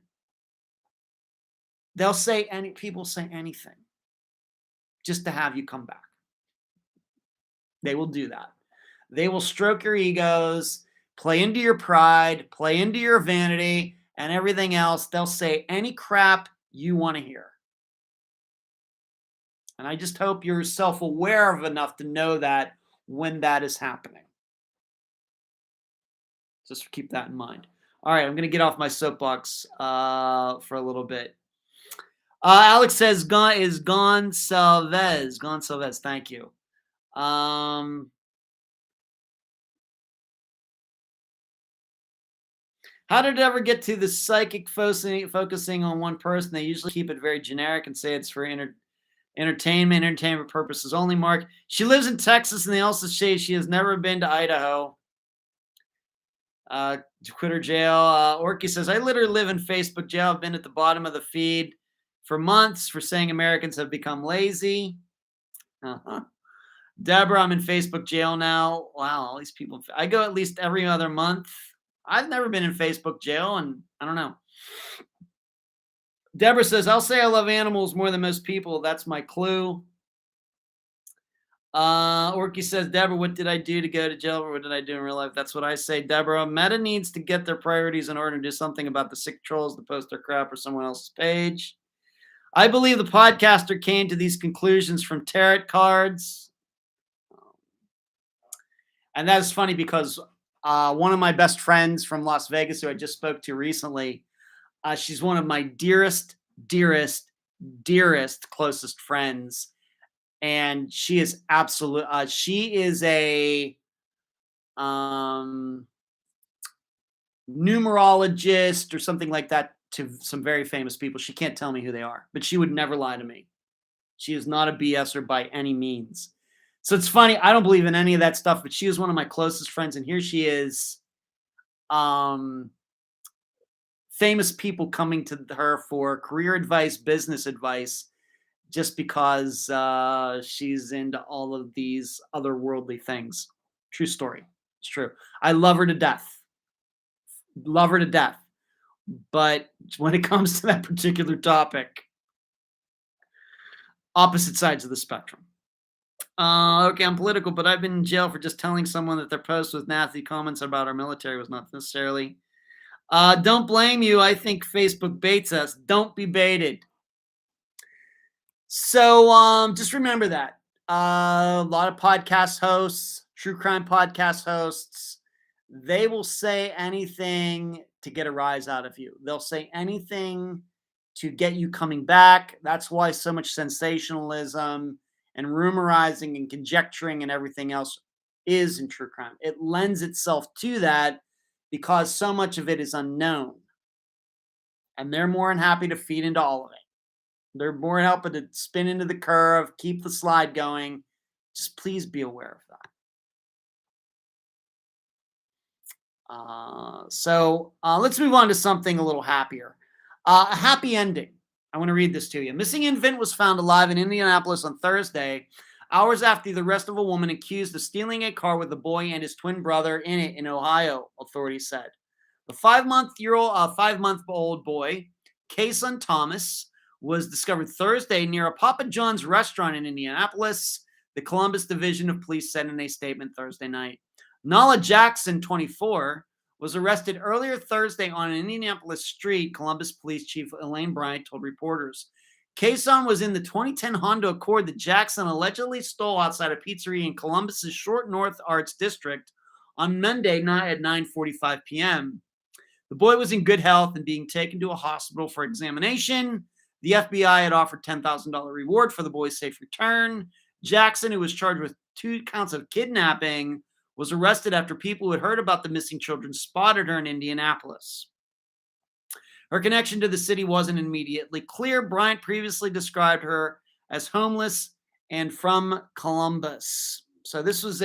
They'll say people say anything just to have you come back. They will do that. They will stroke your egos, play into your pride, play into your vanity, and everything else. They'll say any crap you want to hear. And I just hope you're self-aware of enough to know that when that is happening. Just keep that in mind. All right, I'm going to get off my soapbox for a little bit. Alex says, Gonsalves. Gonsalves, thank you. How did it ever get to the psychic focusing on one person? They usually keep it very generic and say it's for entertainment purposes only. Mark, she lives in Texas, and they also say she has never been to Idaho. Twitter jail. Orky says, I literally live in Facebook jail. I've been at the bottom of the feed for months for saying Americans have become lazy. Deborah, I'm in Facebook jail now. Wow, all these people. I go at least every other month. I've never been in Facebook jail, and I don't know. Deborah says, I'll say I love animals more than most people. That's my clue. Orky says, Deborah, what did I do to go to jail? Or what did I do in real life? That's what I say, Deborah. Meta needs to get their priorities in order to do something about the sick trolls that post their crap or someone else's page. I believe the podcaster came to these conclusions from tarot cards. And that is funny because one of my best friends from Las Vegas, who I just spoke to recently, she's one of my dearest, closest friends. And she is absolute. She is a numerologist or something like that to some very famous people. She can't tell me who they are, but she would never lie to me. She is not a BSer by any means. So it's funny. I don't believe in any of that stuff, but she is one of my closest friends. And here she is, famous people coming to her for career advice, business advice, just because she's into all of these otherworldly things. True story. It's true. I love her to death. Love her to death. But when it comes to that particular topic, opposite sides of the spectrum. Okay, I'm political, but I've been in jail for just telling someone that their post with nasty comments about our military was not necessarily. Don't blame you. I think Facebook baits us. Don't be baited. So just remember that. A lot of podcast hosts, true crime podcast hosts, they will say anything to get a rise out of you. They'll say anything to get you coming back. That's why so much sensationalism and rumorizing and conjecturing and everything else is in true crime. It lends itself to that because so much of it is unknown. And they're more than happy to feed into all of it. They're more than happy to spin into the curve, keep the slide going. Just please be aware of that. Let's move on to something a little happier. A happy ending. I want to read this to you. Missing infant was found alive in Indianapolis on Thursday, hours after the arrest of a woman accused of stealing a car with a boy and his twin brother in it in Ohio, authorities said. The 5-month-old boy, Kason Thomas, was discovered Thursday near a Papa John's restaurant in Indianapolis, the Columbus Division of Police said in a statement Thursday night. Nala Jackson, 24, was arrested earlier Thursday on an Indianapolis street, Columbus Police Chief Elaine Bryant told reporters. Kason was in the 2010 Honda Accord that Jackson allegedly stole outside a pizzeria in Columbus's Short North Arts District on Monday night at 9:45 p.m. The boy was in good health and being taken to a hospital for examination. The FBI had offered $10,000 reward for the boy's safe return. Jackson, who was charged with 2 counts of kidnapping, was arrested after people who had heard about the missing children spotted her in Indianapolis. Her connection to the city wasn't immediately clear. Bryant previously described her as homeless and from Columbus. So this was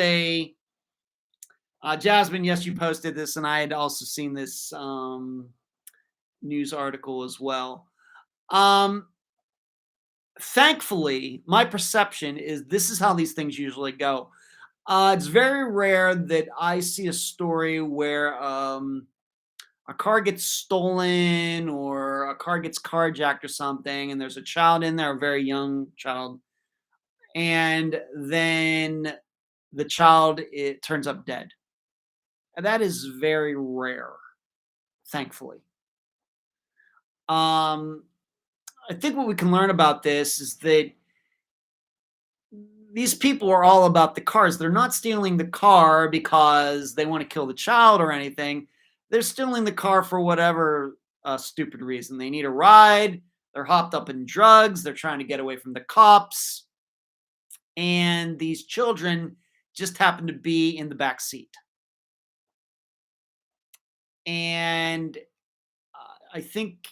Jasmine, yes, you posted this, and I had also seen this news article as well. Thankfully, my perception is this is how these things usually go. It's very rare that I see a story where a car gets stolen or a car gets carjacked or something, and there's a child in there, a very young child, and then the child it turns up dead. And that is very rare, thankfully. I think what we can learn about this is that these people are all about the cars. They're not stealing the car because they want to kill the child or anything. They're stealing the car for whatever stupid reason. They need a ride. They're hopped up in drugs. They're trying to get away from the cops. And these children just happen to be in the back seat. And I think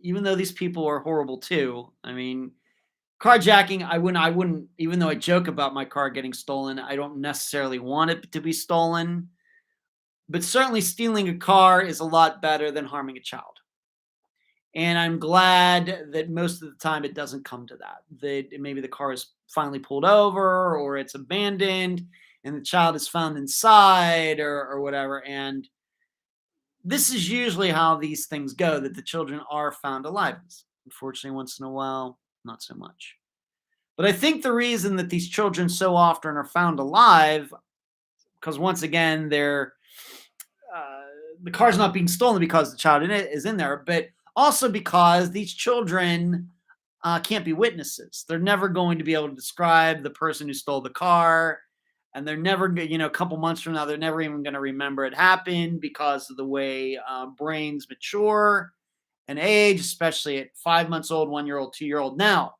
even though these people are horrible too, I mean, carjacking, I wouldn't, even though I joke about my car getting stolen, I don't necessarily want it to be stolen. But certainly stealing a car is a lot better than harming a child. And I'm glad that most of the time it doesn't come to that. That maybe the car is finally pulled over or it's abandoned and the child is found inside or whatever. And this is usually how these things go, that the children are found alive. Unfortunately, once in a while, not so much. But I think the reason that these children so often are found alive, because once again, the car's not being stolen because the child in it is in there, but also because these children can't be witnesses. They're never going to be able to describe the person who stole the car. And they're never, a couple months from now, they're never even going to remember it happened because of the way brains mature and age, especially at 5 months old, 1-year-old, 2-year-old. Now,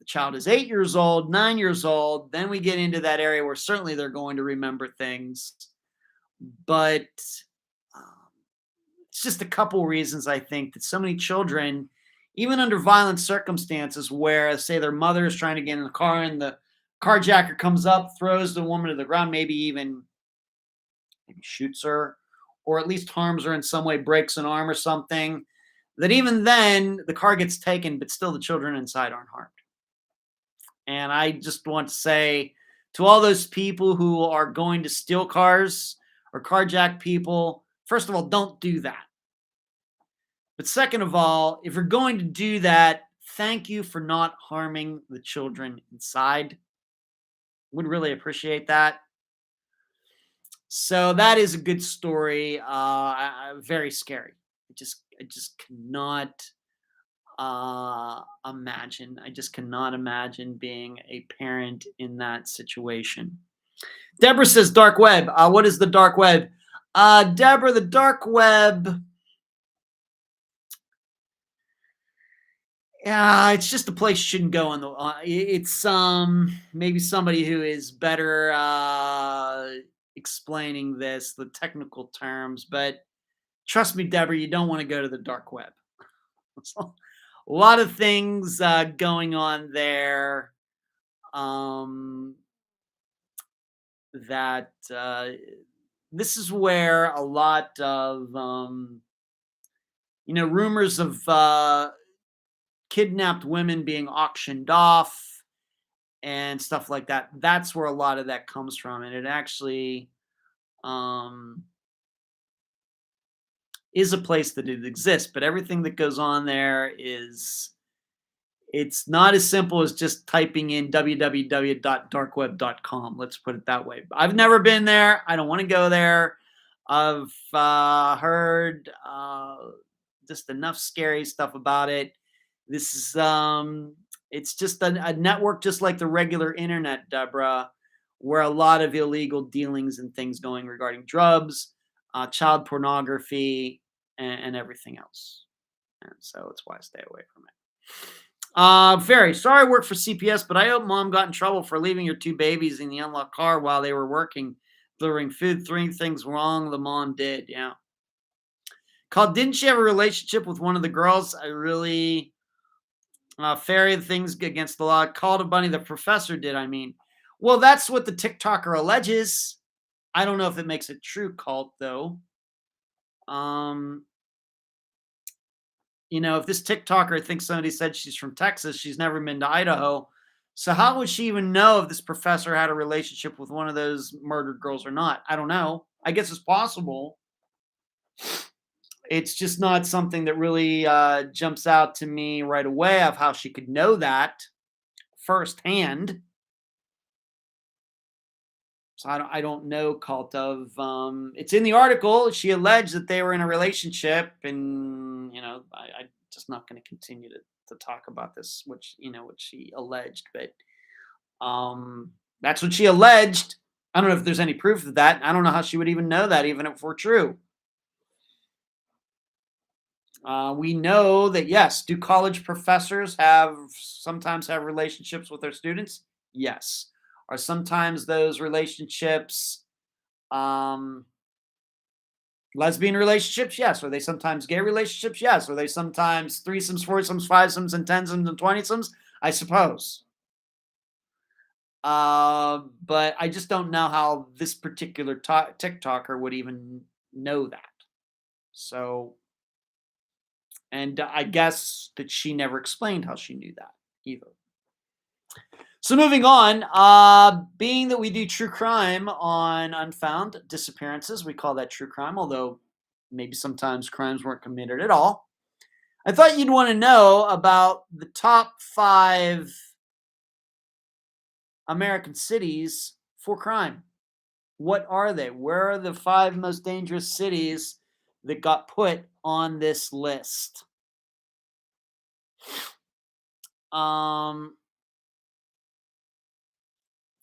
the child is 8 years old, 9 years old. Then we get into that area where certainly they're going to remember things. But it's just a couple reasons, I think, that so many children, even under violent circumstances where, say, their mother is trying to get in the car and the carjacker comes up, throws the woman to the ground, maybe shoots her, or at least harms her in some way, breaks an arm or something, that even then the car gets taken, but still the children inside aren't harmed. And I just want to say to all those people who are going to steal cars or carjack people, first of all, don't do that. But second of all, if you're going to do that, thank you for not harming the children inside. Would really appreciate that. So that is a good story. Very scary. I just cannot imagine. I just cannot imagine being a parent in that situation. Deborah says dark web. What is the dark web? Deborah, the dark web. Yeah, it's just a place you shouldn't go on the. It's maybe somebody who is better explaining the technical terms, but trust me, Deborah, you don't want to go to the dark web. So, a lot of things going on there. Um, that this is where a lot of rumors of kidnapped women being auctioned off and stuff like that. That's where a lot of that comes from, and it actually um, is a place that it exists. But everything that goes on there it's not as simple as just typing in www.darkweb.com. Let's put it that way. I've never been there. I don't want to go there. I've heard just enough scary stuff about it. This is it's just a network just like the regular internet, Deborah, where a lot of illegal dealings and things going regarding drugs, child pornography, and everything else. And so it's why I stay away from it. Very sorry I work for CPS, but I hope mom got in trouble for leaving your two babies in the unlocked car while they were working, delivering food. 3 things wrong the mom did. Yeah. Called, didn't she have a relationship with one of the girls? I really ferry things against the law. Called a bunny. The professor did, I mean. Well, that's what the TikToker alleges. I don't know if it makes it true, Cult, though. If this TikToker thinks somebody said she's from Texas, she's never been to Idaho. So how would she even know if this professor had a relationship with one of those murdered girls or not? I don't know. I guess it's possible. It's just not something that really jumps out to me right away of how she could know that firsthand. So I don't know, Cult of. It's in the article. She alleged that they were in a relationship, and I'm just not going to continue to talk about this, which she alleged, but that's what she alleged. I don't know if there's any proof of that. I don't know how she would even know that, even if it were true. We know that, yes. Do college professors sometimes have relationships with their students? Yes. Are sometimes those relationships lesbian relationships? Yes. Are they sometimes gay relationships? Yes. Are they sometimes threesomes, foursomes, fivesomes, and tensomes and twentysomes? I suppose. But I just don't know how this particular TikToker would even know that. So, and I guess that she never explained how she knew that either. So moving on, being that we do true crime on Unfound Disappearances, we call that true crime, although maybe sometimes crimes weren't committed at all. I thought you'd want to know about the top 5 American cities for crime. What are they? Where are the 5 most dangerous cities that got put on this list?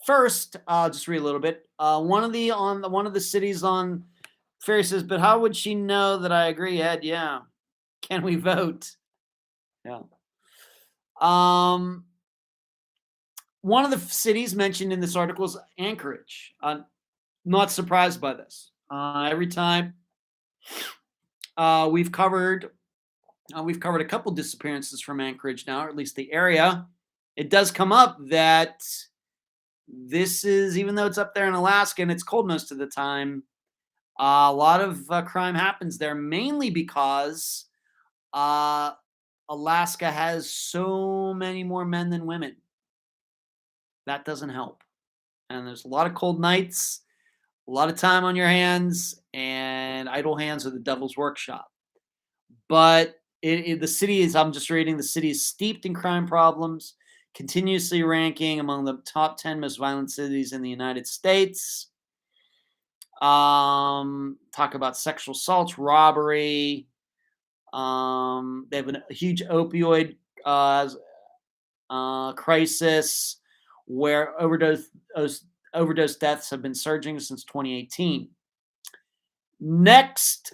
First, I'll just read a little bit. One of the cities on Ferry says, but how would she know that I agree, Ed? Yeah. Can we vote? Yeah. One of the cities mentioned in this article is Anchorage. Not surprised by this. Every time we've covered a couple disappearances from Anchorage now, or at least the area. It does come up that this is, even though it's up there in Alaska and it's cold most of the time, a lot of crime happens there, mainly because Alaska has so many more men than women. That doesn't help. And there's a lot of cold nights, a lot of time on your hands, and idle hands are the devil's workshop. But the city is, I'm just reading, the city is steeped in crime problems, continuously ranking among the top 10 most violent cities in the United States. Talk about sexual assaults, robbery, They have a huge opioid crisis where overdose deaths have been surging since 2018. Next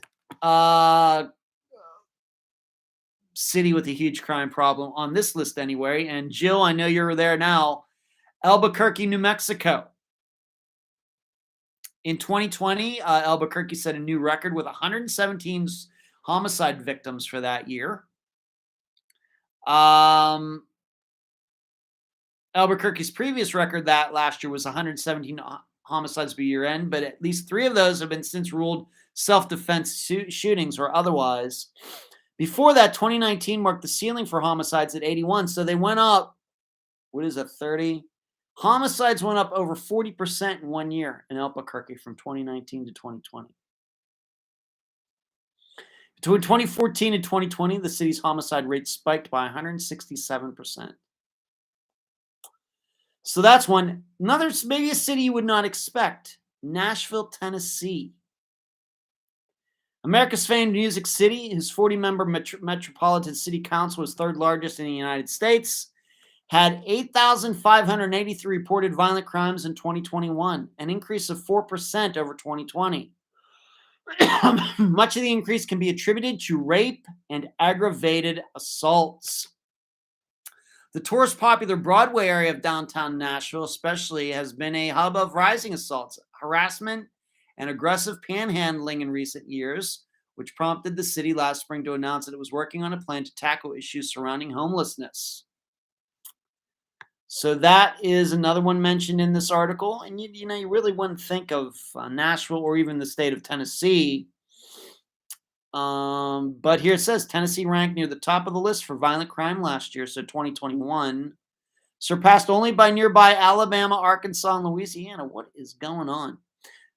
city with a huge crime problem on this list anyway, and Jill, I know you're there now, Albuquerque, New Mexico. In 2020, Albuquerque set a new record with 117 homicide victims for that year. Albuquerque's previous record that last year was 117 homicides by year end, but at least 3 of those have been since ruled self-defense shootings or otherwise. Before that, 2019 marked the ceiling for homicides at 81, so they went up, 30? Homicides went up over 40% in 1 year in Albuquerque from 2019 to 2020. Between 2014 and 2020, the city's homicide rate spiked by 167%. So that's one. Another, maybe a city you would not expect, Nashville, Tennessee. America's famed Music City, whose 40-member metropolitan city council was third largest in the United States, had 8,583 reported violent crimes in 2021, an increase of 4% over 2020. Much of the increase can be attributed to rape and aggravated assaults. The tourist popular Broadway area of downtown Nashville especially has been a hub of rising assaults, harassment, and aggressive panhandling in recent years, which prompted the city last spring to announce that it was working on a plan to tackle issues surrounding homelessness. So that is another one mentioned in this article. And you really wouldn't think of Nashville or even the state of Tennessee. But here it says Tennessee ranked near the top of the list for violent crime last year, so 2021, surpassed only by nearby Alabama, Arkansas, and Louisiana. What is going on?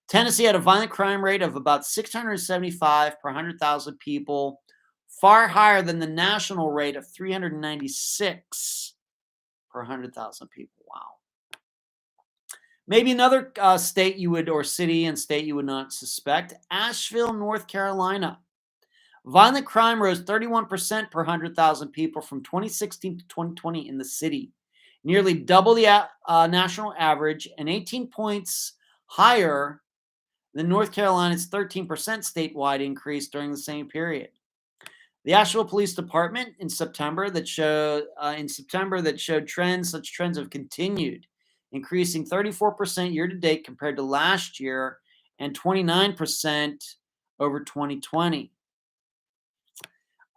Tennessee had a violent crime rate of about 675 per 100,000 people, far higher than the national rate of 396 per 100,000 people. Wow. Maybe another state you would, or city and state you would not suspect, Asheville, North Carolina. Violent crime rose 31% per 100,000 people from 2016 to 2020 in the city, nearly double the national average and 18 points higher than North Carolina's 13% statewide increase during the same period. The Asheville Police Department in September that showed trends. Such trends have continued, increasing 34% year to date compared to last year and 29% over 2020.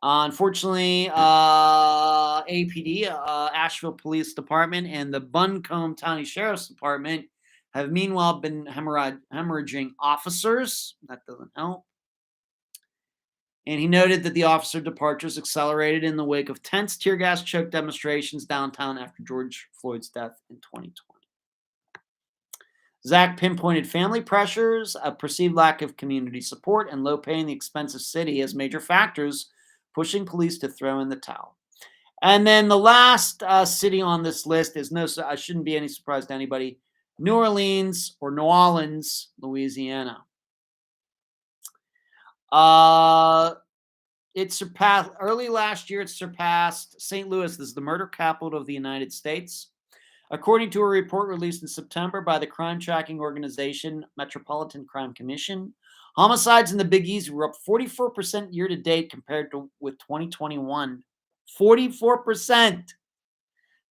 Unfortunately, APD, Asheville Police Department, and the Buncombe County Sheriff's Department have meanwhile been hemorrhaging officers. That doesn't help. And he noted that the officer departures accelerated in the wake of tense tear gas choke demonstrations downtown after George Floyd's death in 2020. Zach pinpointed family pressures, a perceived lack of community support, and low pay in the expensive city as major factors pushing police to throw in the towel. And then the last city on this list is shouldn't be any surprise to anybody, New Orleans, Louisiana. It surpassed early last year. It surpassed St. Louis. This is the murder capital of the United States. According to a report released in September by the crime tracking organization Metropolitan Crime Commission, homicides in the Big Easy were up 44% year to date compared with 2021. 44%,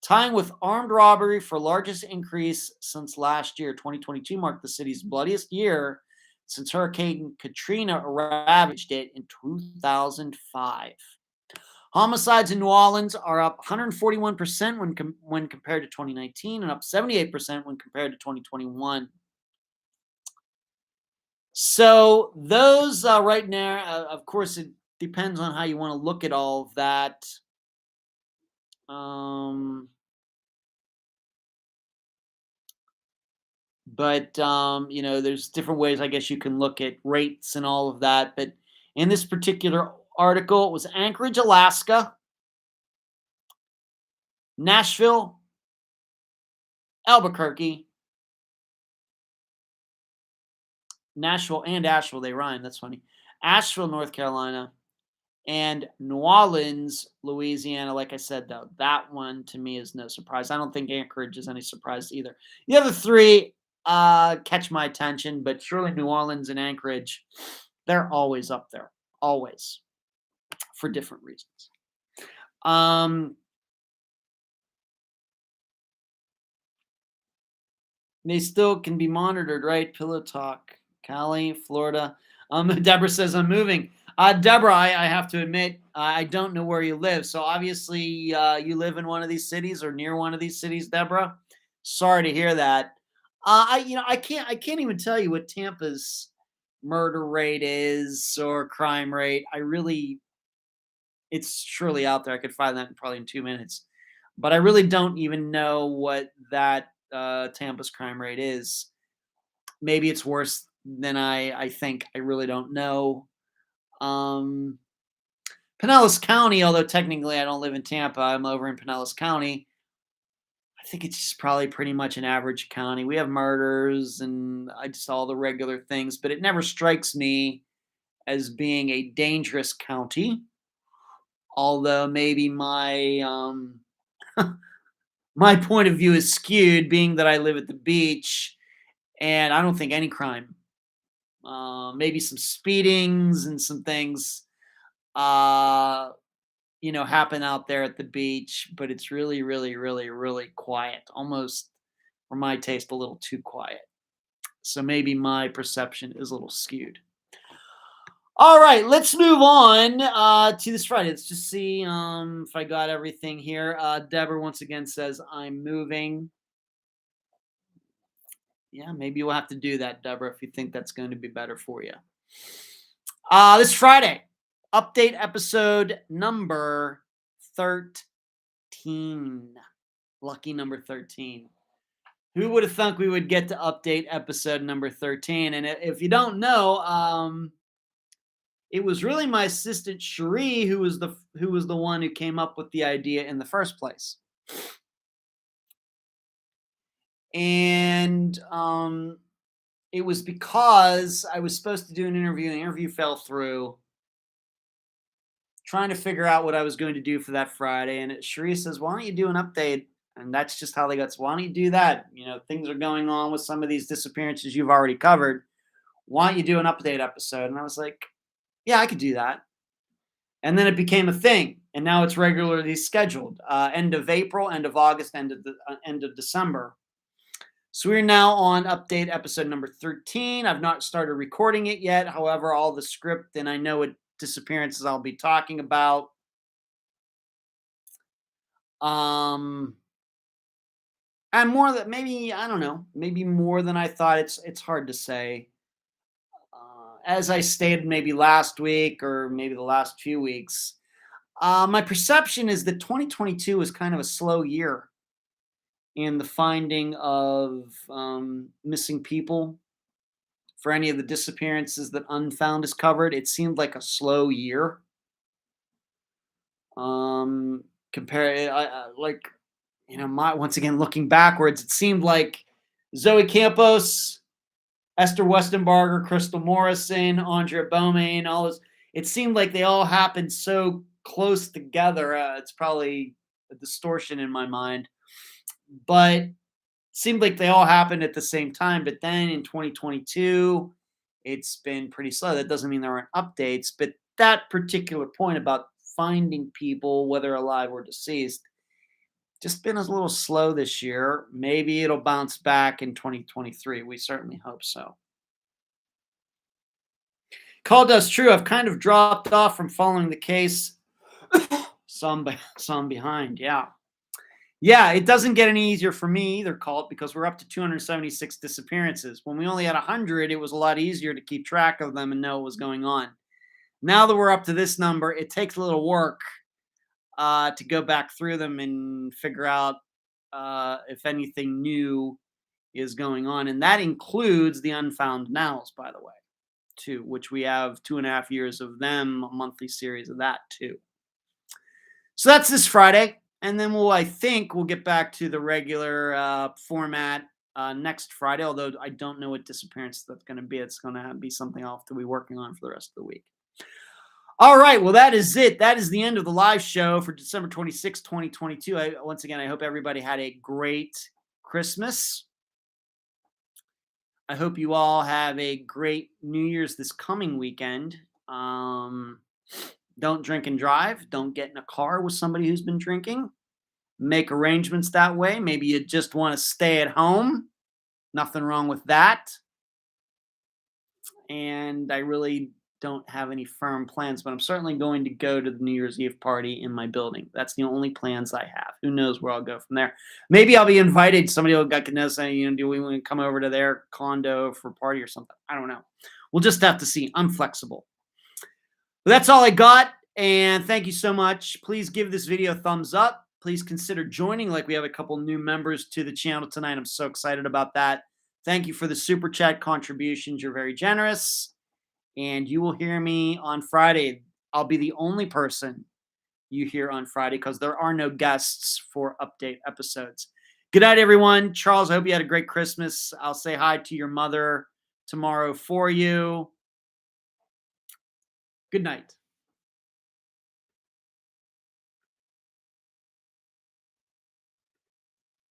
tying with armed robbery for largest increase since last year. 2022 marked the city's bloodiest year since Hurricane Katrina ravaged it in 2005. Homicides in New Orleans are up 141% when compared to 2019 and up 78% when compared to 2021. So those right now, of course, it depends on how you want to look at all of that. But there's different ways, I guess, you can look at rates and all of that. But in this particular article, it was Anchorage, Alaska, Nashville, Albuquerque, Nashville and Asheville, they rhyme. That's funny. Asheville, North Carolina, and New Orleans, Louisiana. Like I said, though, that one to me is no surprise. I don't think Anchorage is any surprise either. The other three catch my attention, but surely New Orleans and Anchorage, they're always up there, always, for different reasons. They still can be monitored, right? Pillow Talk, Cali, Florida. Deborah says I'm moving. Deborah, I have to admit, I don't know where you live. So obviously, you live in one of these cities or near one of these cities, Deborah. Sorry to hear that. I can't even tell you what Tampa's murder rate is or crime rate. It's surely out there. I could find that probably in 2 minutes, but I really don't even know what that Tampa's crime rate is. Maybe it's worse than I think. I really don't know. Um, Pinellas County, although technically I don't live in Tampa, I'm over in Pinellas County. I think it's just probably pretty much an average county. We have murders and I just all the regular things, but it never strikes me as being a dangerous county. Although maybe my point of view is skewed, being that I live at the beach, and I don't think any crime. Maybe some speedings and some things, happen out there at the beach, but it's really, really, really, really quiet. Almost, for my taste, a little too quiet. So maybe my perception is a little skewed. All right, let's move on to this Friday. Let's just see if I got everything here. Deborah once again says, I'm moving. Yeah, maybe you'll have to do that, Deborah, if you think that's going to be better for you. This Friday, update episode number 13. Lucky number 13. Who would have thunk we would get to update episode number 13? And if you don't know, it was really my assistant Cherie who was the one who came up with the idea in the first place. And it was because I was supposed to do an interview, and the interview fell through. Trying to figure out what I was going to do for that Friday, and Cherie says, "Why don't you do an update?" And that's just how they got. So why don't you do that? Things are going on with some of these disappearances you've already covered. Why don't you do an update episode? And I was like, yeah, I could do that. And then it became a thing, and now it's regularly scheduled. End of April, end of August, end of December. So we're now on update episode number 13. I've not started recording it yet. However, all the script, and I know what disappearances I'll be talking about. And more that maybe, I don't know, maybe more than I thought. It's hard to say. As I stated maybe last week or maybe the last few weeks, my perception is that 2022 was kind of a slow year in the finding of missing people. For any of the disappearances that Unfound has covered, it seemed like a slow year. Once again, looking backwards, it seemed like Zoe Campos, Esther Westenbarger, Crystal Morrison, Andrea Beaumain, all those. It seemed like they all happened so close together. It's probably a distortion in my mind, but it seemed like they all happened at the same time. But then in 2022, it's been pretty slow. That doesn't mean there aren't updates, but that particular point about finding people, whether alive or deceased, just been a little slow this year. Maybe it'll bounce back in 2023. We certainly hope so. Call does true. I've kind of dropped off from following the case. Some behind. Yeah. Yeah, it doesn't get any easier for me either, Colt, because we're up to 276 disappearances. When we only had 100, it was a lot easier to keep track of them and know what was going on. Now that we're up to this number, it takes a little work to go back through them and figure out if anything new is going on. And that includes the Unfound Nows, by the way, too, which we have 2.5 years of them, a monthly series of that, too. So that's this Friday. And then I think we'll get back to the regular format next Friday, although I don't know what disappearance that's going to be. It's going to be something I'll have to be working on for the rest of the week. All right. Well, that is it. That is the end of the live show for December 26, 2022. Once again, I hope everybody had a great Christmas. I hope you all have a great New Year's this coming weekend. Don't drink and drive. Don't get in a car with somebody who's been drinking. Make arrangements that way. Maybe you just want to stay at home. Nothing wrong with that. And I really don't have any firm plans, but I'm certainly going to go to the New Year's Eve party in my building. That's the only plans I have. Who knows where I'll go from there? Maybe I'll be invited. Somebody will get to know saying, do we want to come over to their condo for a party or something? I don't know. We'll just have to see. I'm flexible. But that's all I got. And thank you so much. Please give this video a thumbs up. Please consider joining. Like, we have a couple new members to the channel tonight. I'm so excited about that. Thank you for the super chat contributions. You're very generous. And you will hear me on Friday. I'll be the only person you hear on Friday because there are no guests for update episodes. Good night, everyone. Charles, I hope you had a great Christmas. I'll say hi to your mother tomorrow for you. Good night.